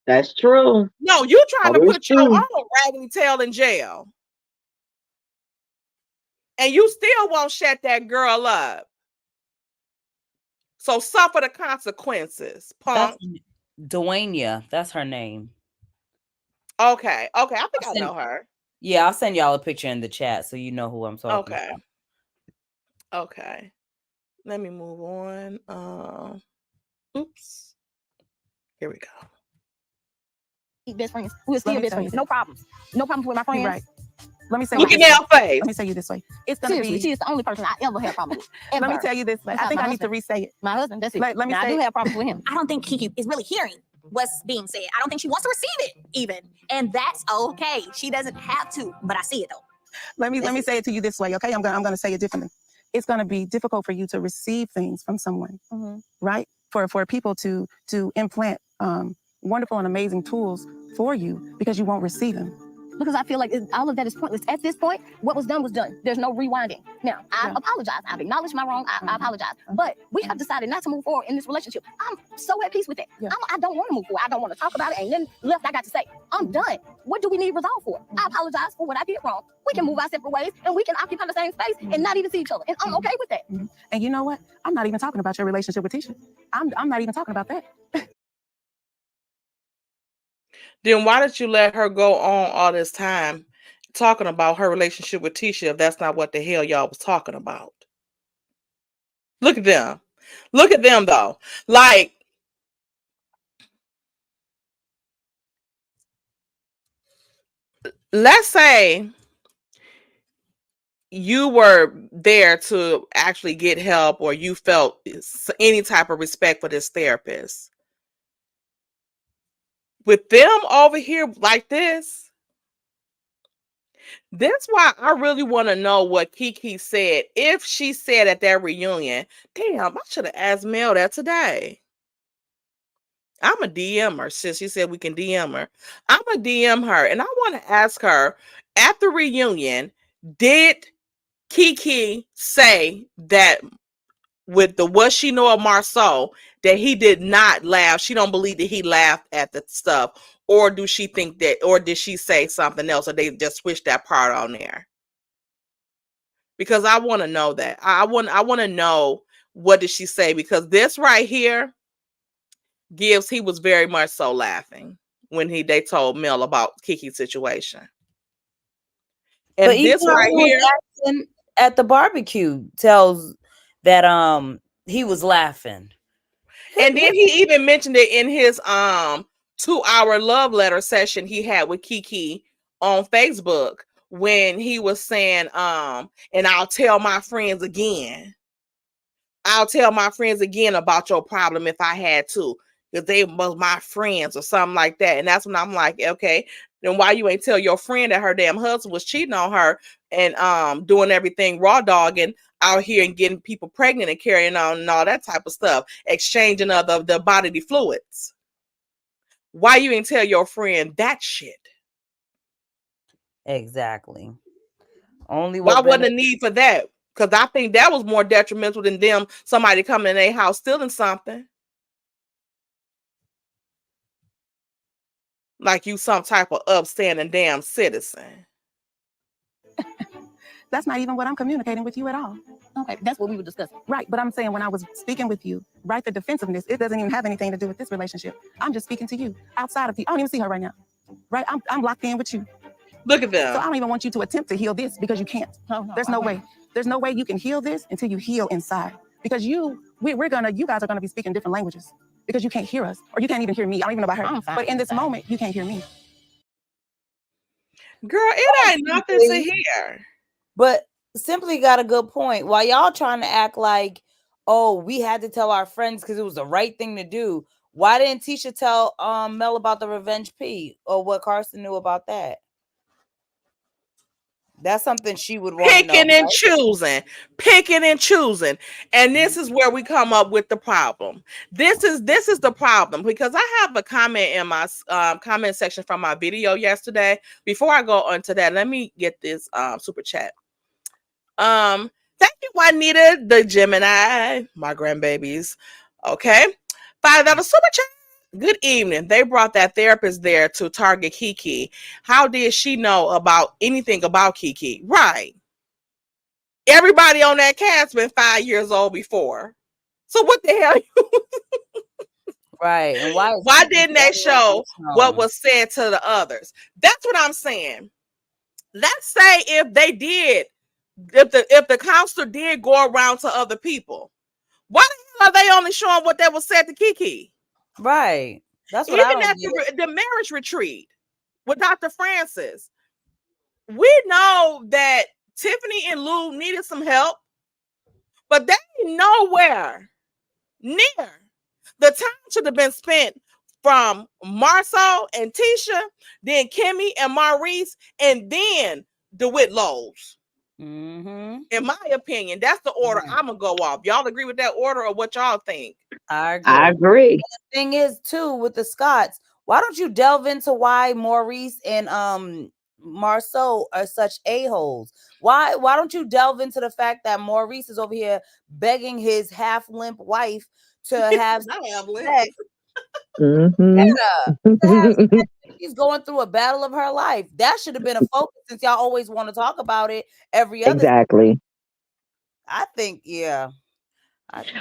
That's true. No, you trying to put your own raggedy tail in jail. And you still won't shut that girl up. So suffer the consequences, punk. That's Dwaynia. That's her name. Okay. I think I know her. Yeah, I'll send y'all a picture in the chat so you know who I'm talking about. Okay. Let me move on. Oops. Here we go. Best friends. We're still best friends. No problems. No problems with my friends. Right. Let me say Look at your face. Let me say you this way. It's gonna Seriously, be. she is the only person I ever had problems with. Let me tell you this way. I think I need to re-say it. My husband, that's it. Let me say I do have problems with him. I don't think Kiki is really hearing what's being said. I don't think she wants to receive it even. And that's okay. She doesn't have to, but I see it though. Let me say it to you this way, okay? I'm gonna say it differently. It's gonna be difficult for you to receive things from someone, right? For people to implant wonderful and amazing tools for you because you won't receive them. Because I feel like all of that is pointless. At this point, what was done was done. There's no rewinding. Now, I apologize. I've acknowledged my wrong. I apologize. But we have decided not to move forward in this relationship. I'm so at peace with that. I don't want to move forward. I don't want to talk about it. Ain't nothing left I got to say. I'm done. What do we need resolve for? I apologize for what I did wrong. We can move our separate ways and we can occupy the same space and not even see each other. And I'm okay with that. And you know what? I'm not even talking about your relationship with Tisha. I'm not even talking about that. Then why did you let her go on all this time talking about her relationship with Tisha if that's not what the hell y'all was talking about? Look at them. Look at them though. Like, let's say you were there to actually get help or you felt any type of respect for this therapist. With them over here like this, that's why I really want to know what Kiki said. If she said at that reunion, damn, I should have asked Mel that today. I'm a DM her since she said we can DM her. I'm a DM her and I want to ask her at the reunion, did Kiki say that with the what she know of Marceau that he did not laugh? She don't believe that he laughed at the stuff, or do she think that, or did she say something else, or they just switched that part on there? Because I want to know that. I want to know what did she say, because this right here gives he was very much so laughing when they told Mel about Kiki's situation. And but this right here at the barbecue tells that he was laughing. And then he even mentioned it in his 2-hour love letter session he had with Kiki on Facebook when he was saying and I'll tell my friends again. I'll tell my friends again about your problem if I had to, because they was my friends or something like that. And that's when I'm like, okay, then why you ain't tell your friend that her damn husband was cheating on her and doing everything raw dogging out here and getting people pregnant and carrying on and all that type of stuff, exchanging of the bodily fluids? Why you ain't tell your friend that shit? Exactly. Only why wasn't a need for that? Because I think that was more detrimental than them somebody coming in their house stealing something. Like you some type of upstanding damn citizen. That's not even what I'm communicating with you at all. Okay, that's what we were discussing. Right, but I'm saying when I was speaking with you, right, the defensiveness, it doesn't even have anything to do with this relationship. I'm just speaking to you outside of you. I don't even see her right now. Right, I'm locked in with you. Look at them. So I don't even want you to attempt to heal this because you can't. There's no way. There's no way you can heal this until you heal inside. Because you guys are gonna be speaking different languages because you can't hear us or you can't even hear me. I don't even know about her. But in this moment, you can't hear me. Girl, it ain't nothing to hear. But Simply got a good point. While y'all trying to act like, oh, we had to tell our friends because it was the right thing to do. Why didn't Tisha tell Mel about the revenge P or what Carson knew about that? That's something she would want to know. Picking and choosing. And this is where we come up with the problem. This is the problem, because I have a comment in my comment section from my video yesterday. Before I go on to that, let me get this super chat. Thank you, Juanita, the Gemini, my grandbabies. Okay. $5 super chat. Good evening. They brought that therapist there to target Kiki. How did she know about anything about Kiki? Right. Everybody on that cast been 5 years old before. So what the hell? Right. And why didn't they show what was said to the others? That's what I'm saying. Let's say if they did, if the counselor did go around to other people, why the hell are they only showing what that was said to Kiki? Right. That's what even at the marriage retreat with Dr. Francis, we know that Tiffany and Lou needed some help, but they ain't nowhere near. The time should have been spent from Marcel and Tisha, then Kimmy and Maurice, and then DeWitt Lowe's. Mm-hmm. In my opinion, that's the order I'm gonna go off. Y'all agree with that order, or what y'all think? I agree. And the thing is, too, with the Scotts, why don't you delve into why Maurice and Marceau are such a-holes? Why don't you delve into the fact that Maurice is over here begging his half-limp wife to have sex? She's going through a battle of her life. That should have been a focus, since y'all always want to talk about it every other Exactly. I think, yeah.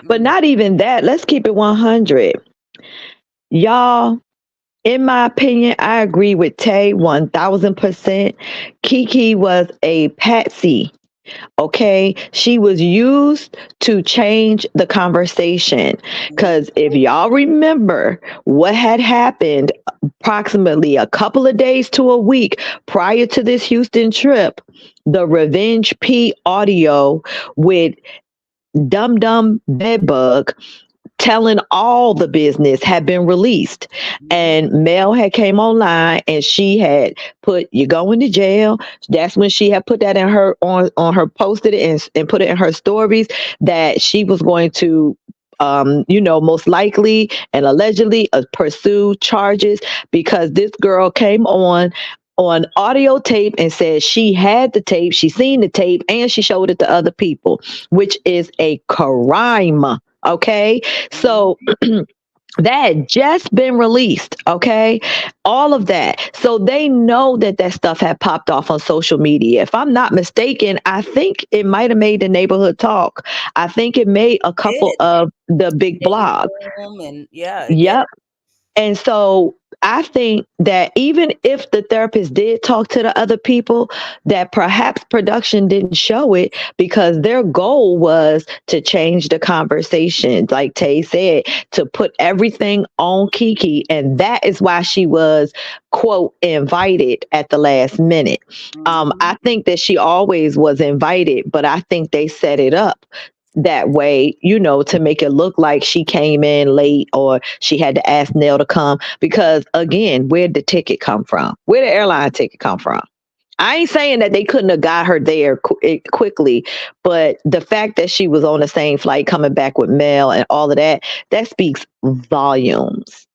But not even that. Let's keep it 100. Y'all, in my opinion, I agree with Tay 1000%. Kiki was a patsy. Okay, she was used to change the conversation, because if y'all remember what had happened approximately a couple of days to a week prior to this Houston trip, the Revenge P audio with Dum Dum Bedbug telling all the business had been released, and Mel had came online and she had put, "You going to jail." That's when she had put that in her on her, posted it and put it in her stories, that she was going to most likely and allegedly pursue charges, because this girl came on audio tape and said she had the tape, she seen the tape, and she showed it to other people, which is a crime. Okay, so that had just been released. Okay, all of that. So they know that stuff had popped off on social media. If I'm not mistaken, I think it might have made the Neighborhood Talk. I think it made a couple of the big blogs. And yeah. Yep. And so I think that even if the therapist did talk to the other people, that perhaps production didn't show it because their goal was to change the conversation, like Tay said, to put everything on Kiki. And that is why she was, quote, invited at the last minute. I think that she always was invited, but I think they set it up that way, to make it look like she came in late or she had to ask Nell to come. Because again, where'd the ticket come from? Where'd the airline ticket come from? I ain't saying that they couldn't have got her there quickly, but the fact that she was on the same flight coming back with Mel and all of that, that speaks volumes.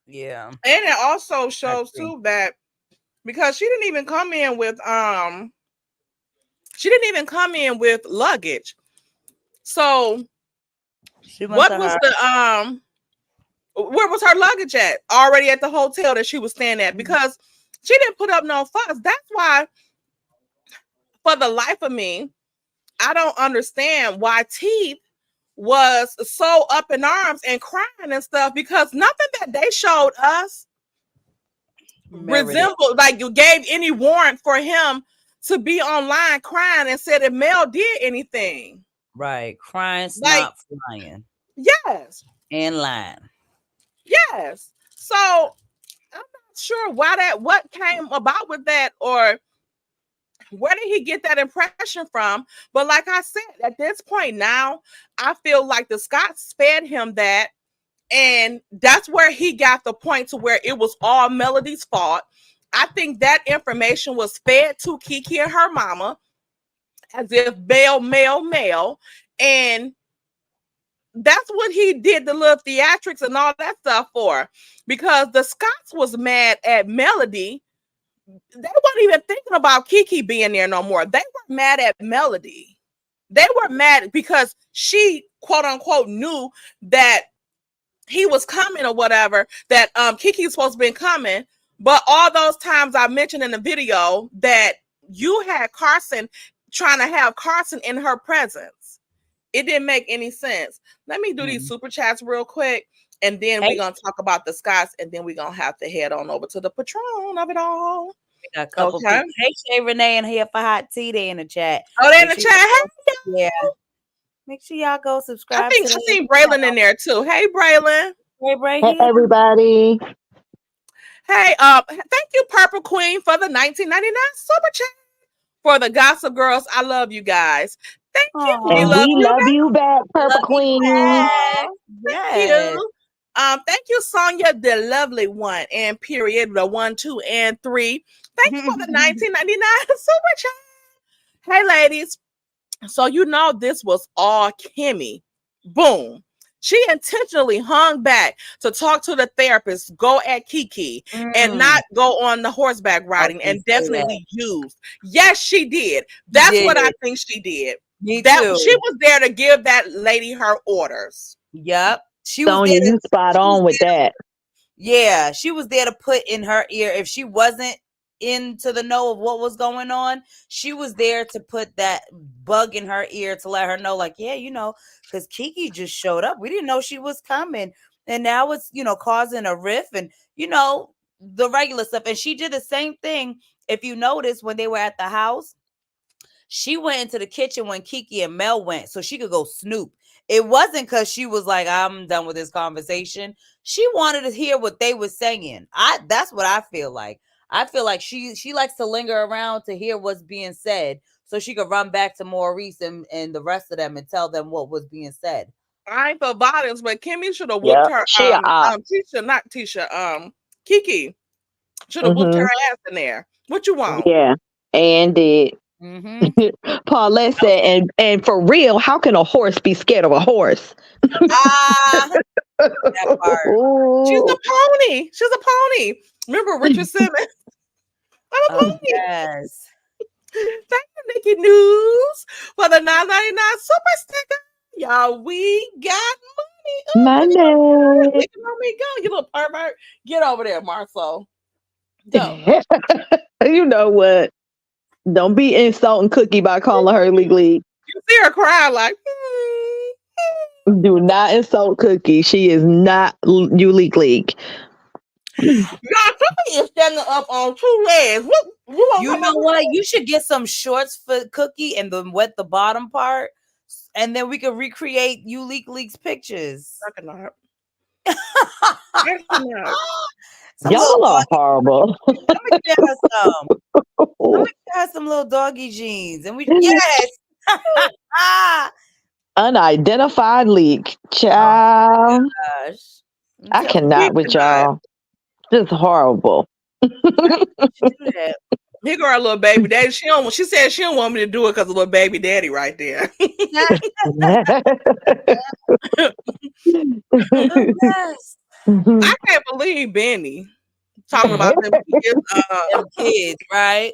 Yeah. And it also shows too that, because she didn't even come in with luggage. So what was where was her luggage at? Already at the hotel that she was staying at, because she didn't put up no fuss. That's why, for the life of me, I don't understand why Teeth was so up in arms and crying and stuff, because nothing that they showed us resembled, like, you gave any warrant for him to be online crying and said if Mel did anything. Right. Crying, not flying. Yes. And lying. Yes. So I'm not sure what came about with that, or where did he get that impression from? But like I said, at this point now, I feel like the Scotts fed him that, and that's where he got the point to where it was all Melody's fault. I think that information was fed to Kiki and her mama as if male, and that's what he did the little theatrics and all that stuff for, because the Scotts was mad at Melody. They weren't even thinking about Kiki being there no more. They were mad at Melody. They were mad because she, quote unquote, knew that he was coming or whatever, that Kiki was supposed to be coming. But all those times I mentioned in the video that you had Carson trying to have Carson in her presence, it didn't make any sense. Let me do these super chats real quick, and then we're going to talk about the Scotts, and then we're going to have to head on over to the Patron of it all. We got a couple people. Hey, Shay Renee and here for hot tea. They in the chat. Oh, they in the chat. Hey, yeah. Make sure y'all go subscribe. I seen Braylon in there too. Hey, Braylon. Hey, Braylon. Hey, everybody. Hey, thank you, Purple Queen, for the $19.99 super chat. For the Gossip Girls, I love you guys. Thank you. And we love you back, Purple Queen. Thank you. Thank you, Sonia, the lovely one, and period, the 1, 2, and 3. Thank you for the $19.99 super chat. Hey, ladies. So you know this was all Kimmy. Boom. She intentionally hung back to talk to the therapist, go at Kiki, and not go on the horseback riding, and definitely used. Yes, she did. That's what I think she did. Me too. She was there to give that lady her orders. Yep. She was Sonya, you spot on with that. Yeah, she was there to put in her ear. If she wasn't into the know of what was going on, she was there to put that bug in her ear to let her know, like, yeah, you know, because Kiki just showed up. We didn't know she was coming. And now it's, you know, causing a rift and, you know, the regular stuff. And she did the same thing. If you notice, when they were at the house, she went into the kitchen when Kiki and Mel went so she could go snoop. It wasn't because she was like, I'm done with this conversation. She wanted to hear what they were saying. That's what I feel like. I feel like she likes to linger around to hear what's being said so she could run back to Maurice and the rest of them and tell them what was being said. I ain't for violence, but Kimmy should have whooped her. Kiki should have whooped her ass in there. What you want? Yeah, and did. Paulette said, and for real, how can a horse be scared of a horse? That part. She's a pony. She's a pony. Remember Richard Simmons? I'm a pony. Yes. Thank you, Nikki News, for the $9.99 super sticker. Y'all, we got money. Money. Look at me go, you little pervert. Get over there, Marcel. Go. You know what? Don't be insulting Cookie by calling her League. You see her cry like, Do not insult Cookie. She is not you League. Y'all, Cookie is standing up on 2 legs. You know what? You should get some shorts for Cookie and then wet the bottom part, and then we can recreate you League's pictures. I cannot. Y'all are horrible. Let me get her some. Let me get her some little doggy jeans, and we yes. Unidentified leak, child. Oh, gosh. I cannot with y'all. Just horrible. Here go our little baby daddy. She said she don't want me to do it because of little baby daddy right there. I can't believe Benny talking about them kids, right?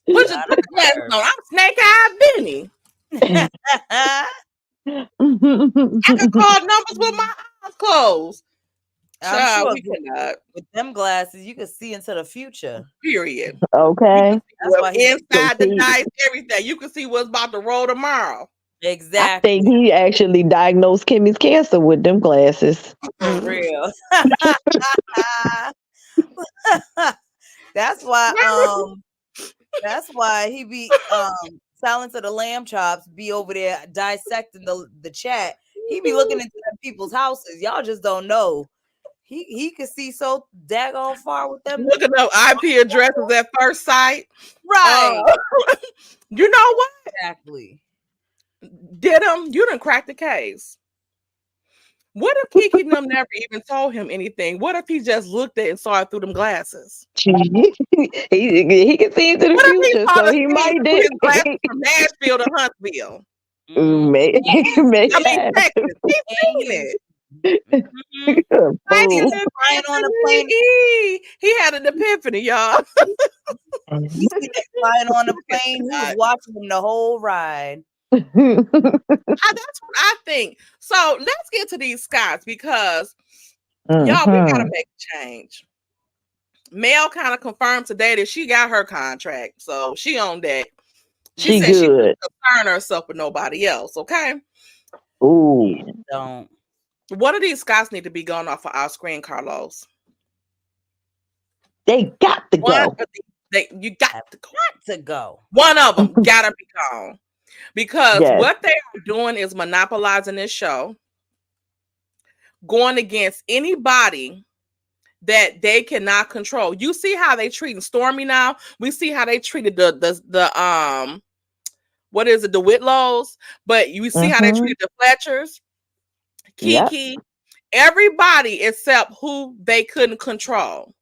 Put your glasses on. I'm Snake Eye Benny. I can call numbers with my eyes closed. I'm Child, sure we cannot. with them glasses, you can see into the future. Period. Okay. That's why he Inside the see- dice, everything. You can see what's about to roll tomorrow. I exactly think he actually diagnosed Kimmy's cancer with them glasses. for real. That's why he be Silence of the Lamb Chops be over there dissecting the chat. He be looking into them people's houses. Y'all just don't know. He could see so daggone far with them. Looking up IP addresses at first sight. Right. You know what? Exactly. You done cracked the case. What if Kiki and them never even told him anything? What if he just looked at it and saw it through them glasses? he can see into the What if he future, saw so the he scene might through his did. glasses from Nashville to Huntsville? May- Texas. He's seen it. Fool. Flying on a plane. He had an epiphany, y'all. He seen it flying on a plane. He was watching them the whole ride. That's what I think. So let's get to these Scotts because y'all, we gotta make a change. Mel kind of confirmed today that she got her contract, so she on that. She said good. she wouldn't concern herself with nobody else. Okay. Ooh. Don't. One of these Scotts need to be going off of our screen, Carlos. They got to go. You got to go. To go. One of them gotta be gone. Because Yes. what they are doing is monopolizing this show, going against anybody that they cannot control. You see how they treating Stormy now. We see how they treated the what is it, the Whitlows, but you see how they treated the Fletchers, Kiki, everybody except who they couldn't control.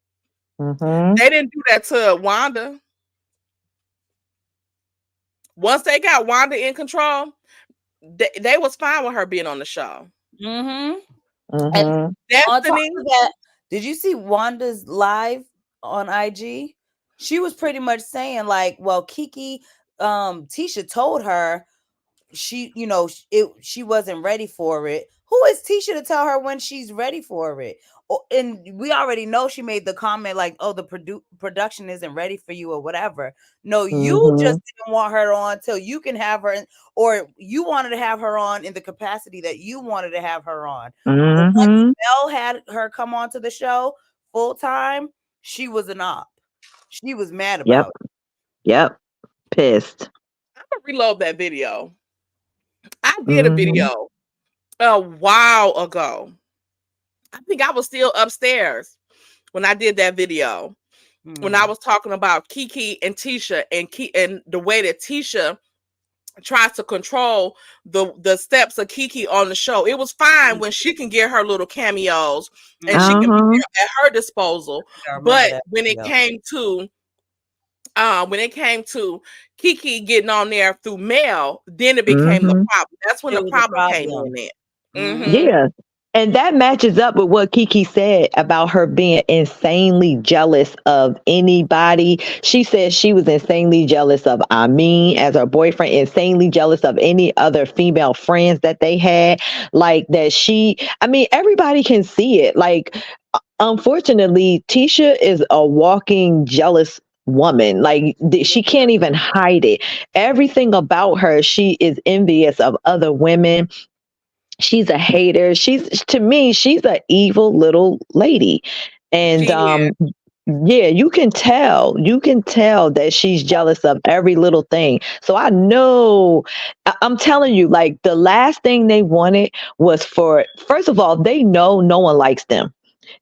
They didn't do that to Wanda. Once they got Wanda in control, they was fine with her being on the show. And Destiny, on top of that, did you see Wanda's live on IG? She was pretty much saying like, well, Kiki, Tisha told her she wasn't ready for it. Who is Tisha to tell her when she's ready for it? And we already know she made the comment like, oh, the production isn't ready for you or whatever. No, you just didn't want her on till you can have her, or you wanted to have her on in the capacity that you wanted to have her on. But once Mel had her come on to the show full time, she was an op. She was mad about it. Yep. Pissed. I'm gonna reload that video. I did a video a while ago. I think I was still upstairs when I did that video. When I was talking about Kiki and Tisha and the way that Tisha tries to control the steps of Kiki on the show. It was fine when she can get her little cameos and she can be at her disposal. But when it came to Kiki getting on there through Mel, then it became the problem. That's when the problem came in. Yeah. And that matches up with what Kiki said about her being insanely jealous of anybody. She said she was insanely jealous of Amin as her boyfriend, insanely jealous of any other female friends that they had. Like that everybody can see it. Like, unfortunately, Tisha is a walking jealous woman. Like she can't even hide it. Everything about her, she is envious of other women. She's a hater. To me, she's an evil little lady. And yeah, you can tell that she's jealous of every little thing. So I know, I'm telling you, like the last thing they wanted was first of all, they know no one likes them.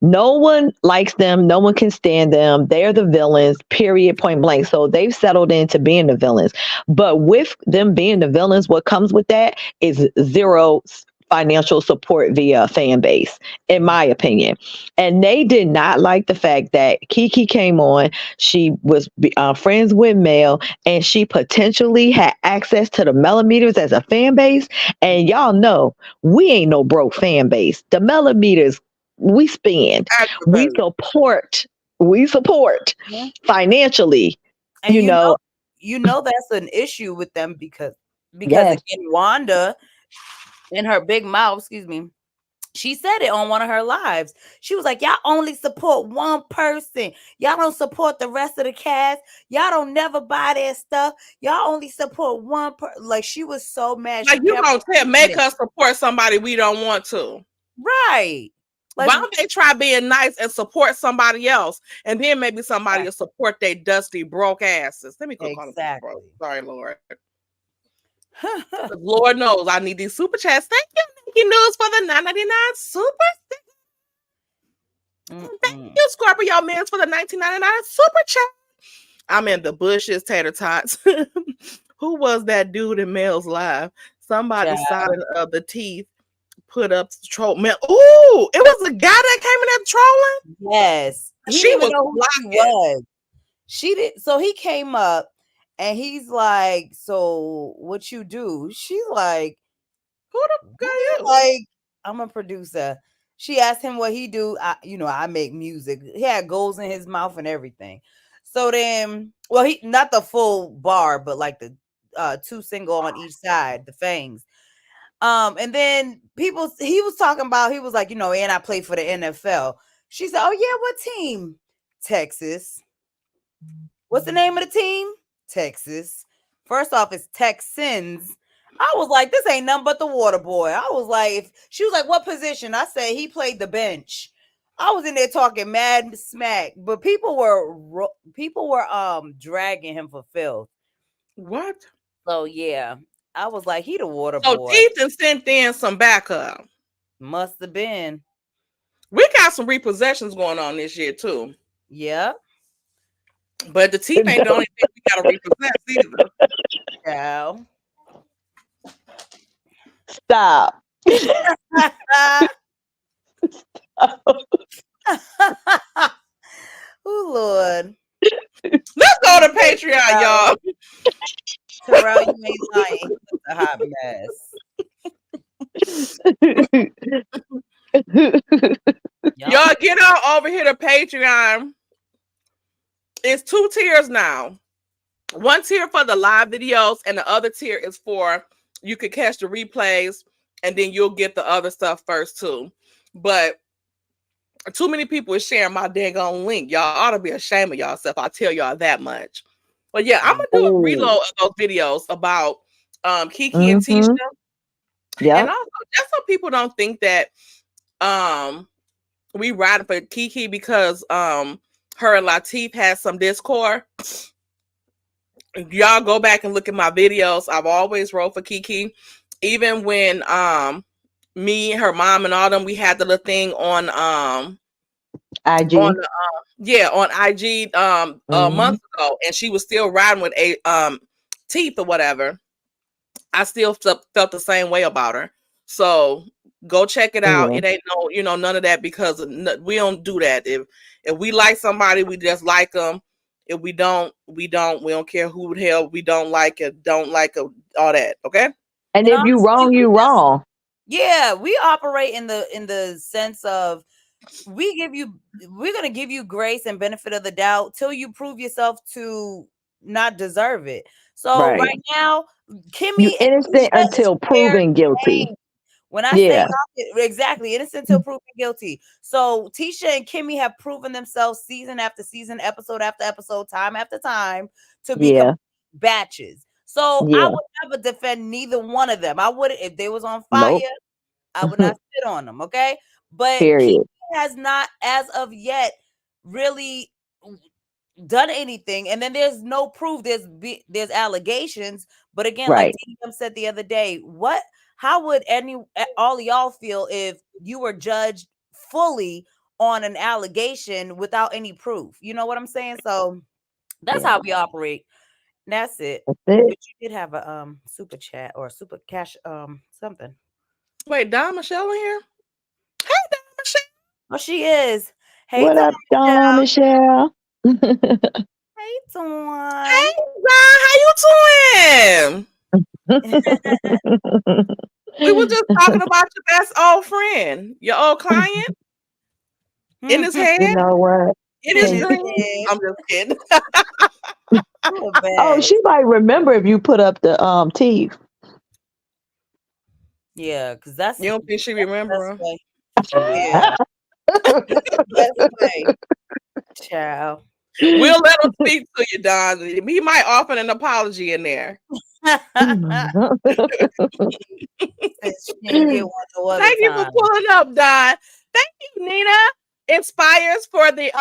No one likes them. No one can stand them. They're the villains, period, point blank. So they've settled into being the villains. But with them being the villains, what comes with that is zero financial support via fan base, in my opinion. And they did not like the fact that Kiki came on. She was friends with Mel, and she potentially had access to the millimeters as a fan base. And y'all know we ain't no broke fan base. The millimeters we spend, we support financially. And you know that's an issue with them because again, Wanda in her big mouth, She said it on one of her lives. She was like, y'all only support one person. Y'all don't support the rest of the cast. Y'all don't never buy their stuff. Y'all only support one person. Like, she was so mad. Like, She you kept gonna make us support somebody we don't want to. Right. Like, why don't they try being nice and support somebody else? And then maybe somebody will support their dusty, broke asses. Let me go call them broke. Sorry, Lord. Lord knows I need these super chats. Thank you, Nikki News, for the $9.99 super. Thank you, Scorpio Mans, for the $19.99 super chat. I'm in the bushes, tater tots. Who was that dude in Mel's live? Somebody side of the teeth put up troll. Mel. Ooh, it was a guy that came in there trolling. Yes, She didn't was even know who she was. She did. So he came up and he's like, "So what you do?" She's like, "Who the fuck are you?" Like, I'm a producer. She asked him what he do. I make music. He had goals in his mouth and everything. So then, well, he not the full bar, but like the 2 single on each side, the fangs. And then he was talking about, he was like, and I play for the NFL. She said, "Oh yeah, what team?" "Texas." "What's the name of the team?" "Texas." First off, it's Texans. I was like, this ain't nothing but the water boy. I was like, she was like, "What position?" I said, "He played the bench." I was in there talking mad smack, but people were dragging him for filth. What? So yeah, I was like, he the water so boy. Teeth and sent in some backup. Must have been. We got some repossessions going on this year too. Yeah. But the Teeth ain't the only thing we gotta repossess either. Yeah. Stop. Oh Lord. Let's go to Patreon, y'all. Terrell, you ain't lying. It's a hot mess. Y'all get on over here to Patreon. It's 2 tiers now. 1 tier for the live videos, and the other tier is for you could catch the replays, and then you'll get the other stuff first too. But too many people is sharing my daggone link. Y'all ought to be ashamed of yourself. I tell y'all that much. But yeah, I'm gonna do a reload of those videos about Kiki and Tisha. Yeah. And also, just so people don't think that we riding for Kiki because her and Latif had some discord. Y'all go back and look at my videos. I've always wrote for Kiki. Even when me, her mom, and all them, we had the little thing on IG. On IG a month ago, and she was still riding with a Teeth or whatever. I still felt the same way about her. So go check it out. It ain't none of that, because we don't do that. If we like somebody, we just like them. If we don't, we don't. We don't care who the hell we don't like it, all that. Okay. And if you wrong, you wrong. Yeah, we operate in the sense of we're gonna give you grace and benefit of the doubt till you prove yourself to not deserve it. So right now, Kimmy, you innocent until proven guilty. When I say exactly innocent until proven guilty. So Tisha and Kimmy have proven themselves season after season, episode after episode, time after time to be batches. So I would never defend neither one of them. I would, if they was on fire, I would not sit on them. Okay. But Kimmy has not, as of yet, really done anything. And then there's no proof. There's allegations. But again, like TM said the other day, how would all of y'all feel if you were judged fully on an allegation without any proof? You know what I'm saying? So that's how we operate. That's it. But you did have a super chat or super cash something. Wait, Don Michelle in here? Hey, Don Michelle. Oh, she is. Hey, what up, Don Michelle? Hey, Dawn. Hey, Don. How you doing? We were just talking about your best old friend, your old client, in his head. You know what? In his dream. I'm just kidding. Oh, she might remember if you put up the teeth. Yeah, because that's, you don't think she remember? Yeah. That's way. Child. We'll let him speak to you, Don. He might offer an apology in there. She didn't get one no other Thank you for time. pulling up, Don. Thank you, Nina. Inspires for the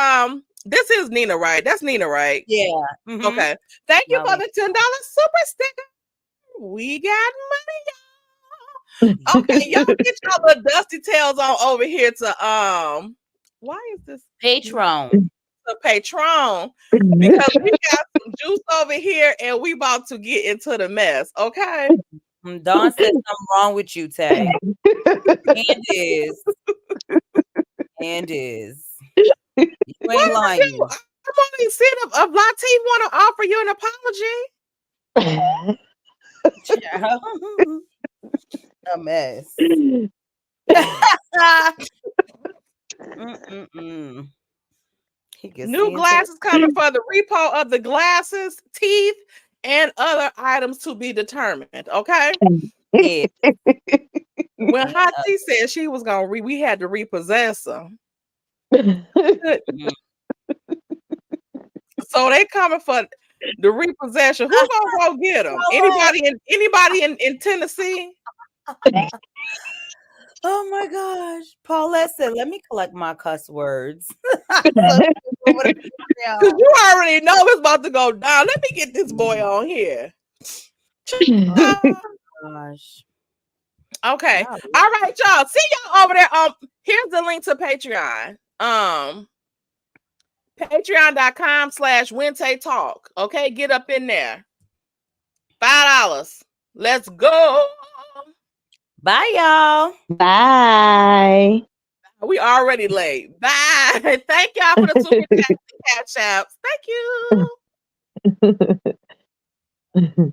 this is Nina, right? That's Nina, right? Yeah. Mhm. Okay. Thank you for Molly. the $10 super sticker. We got money, y'all. Okay, y'all get your little dusty tails on over here to why is this Patreon? The Patreon, because we got some juice over here and we about to get into the mess. Okay. Dawn said something wrong with you, Tay. And is. You ain't lying. I'm only seeing if Latif want to offer you an apology. A mess. New glasses coming for the repo of the glasses, teeth, and other items to be determined. Okay. Yeah. When Hati said she was gonna we had to repossess them. So they coming for the repossession. Who gonna go get them? Anybody in Tennessee? Oh my gosh. Paulette said, let me collect my cuss words. Because you already know it's about to go down. Let me get this boy on here. Oh gosh. Okay. All right, y'all. See y'all over there. Here's the link to Patreon. Patreon.com/WHENTAYTALK. Okay, get up in there. $5. Let's go. Bye, y'all. Bye. We already late. Bye. Thank y'all for the super chat and catch ups. Thank you.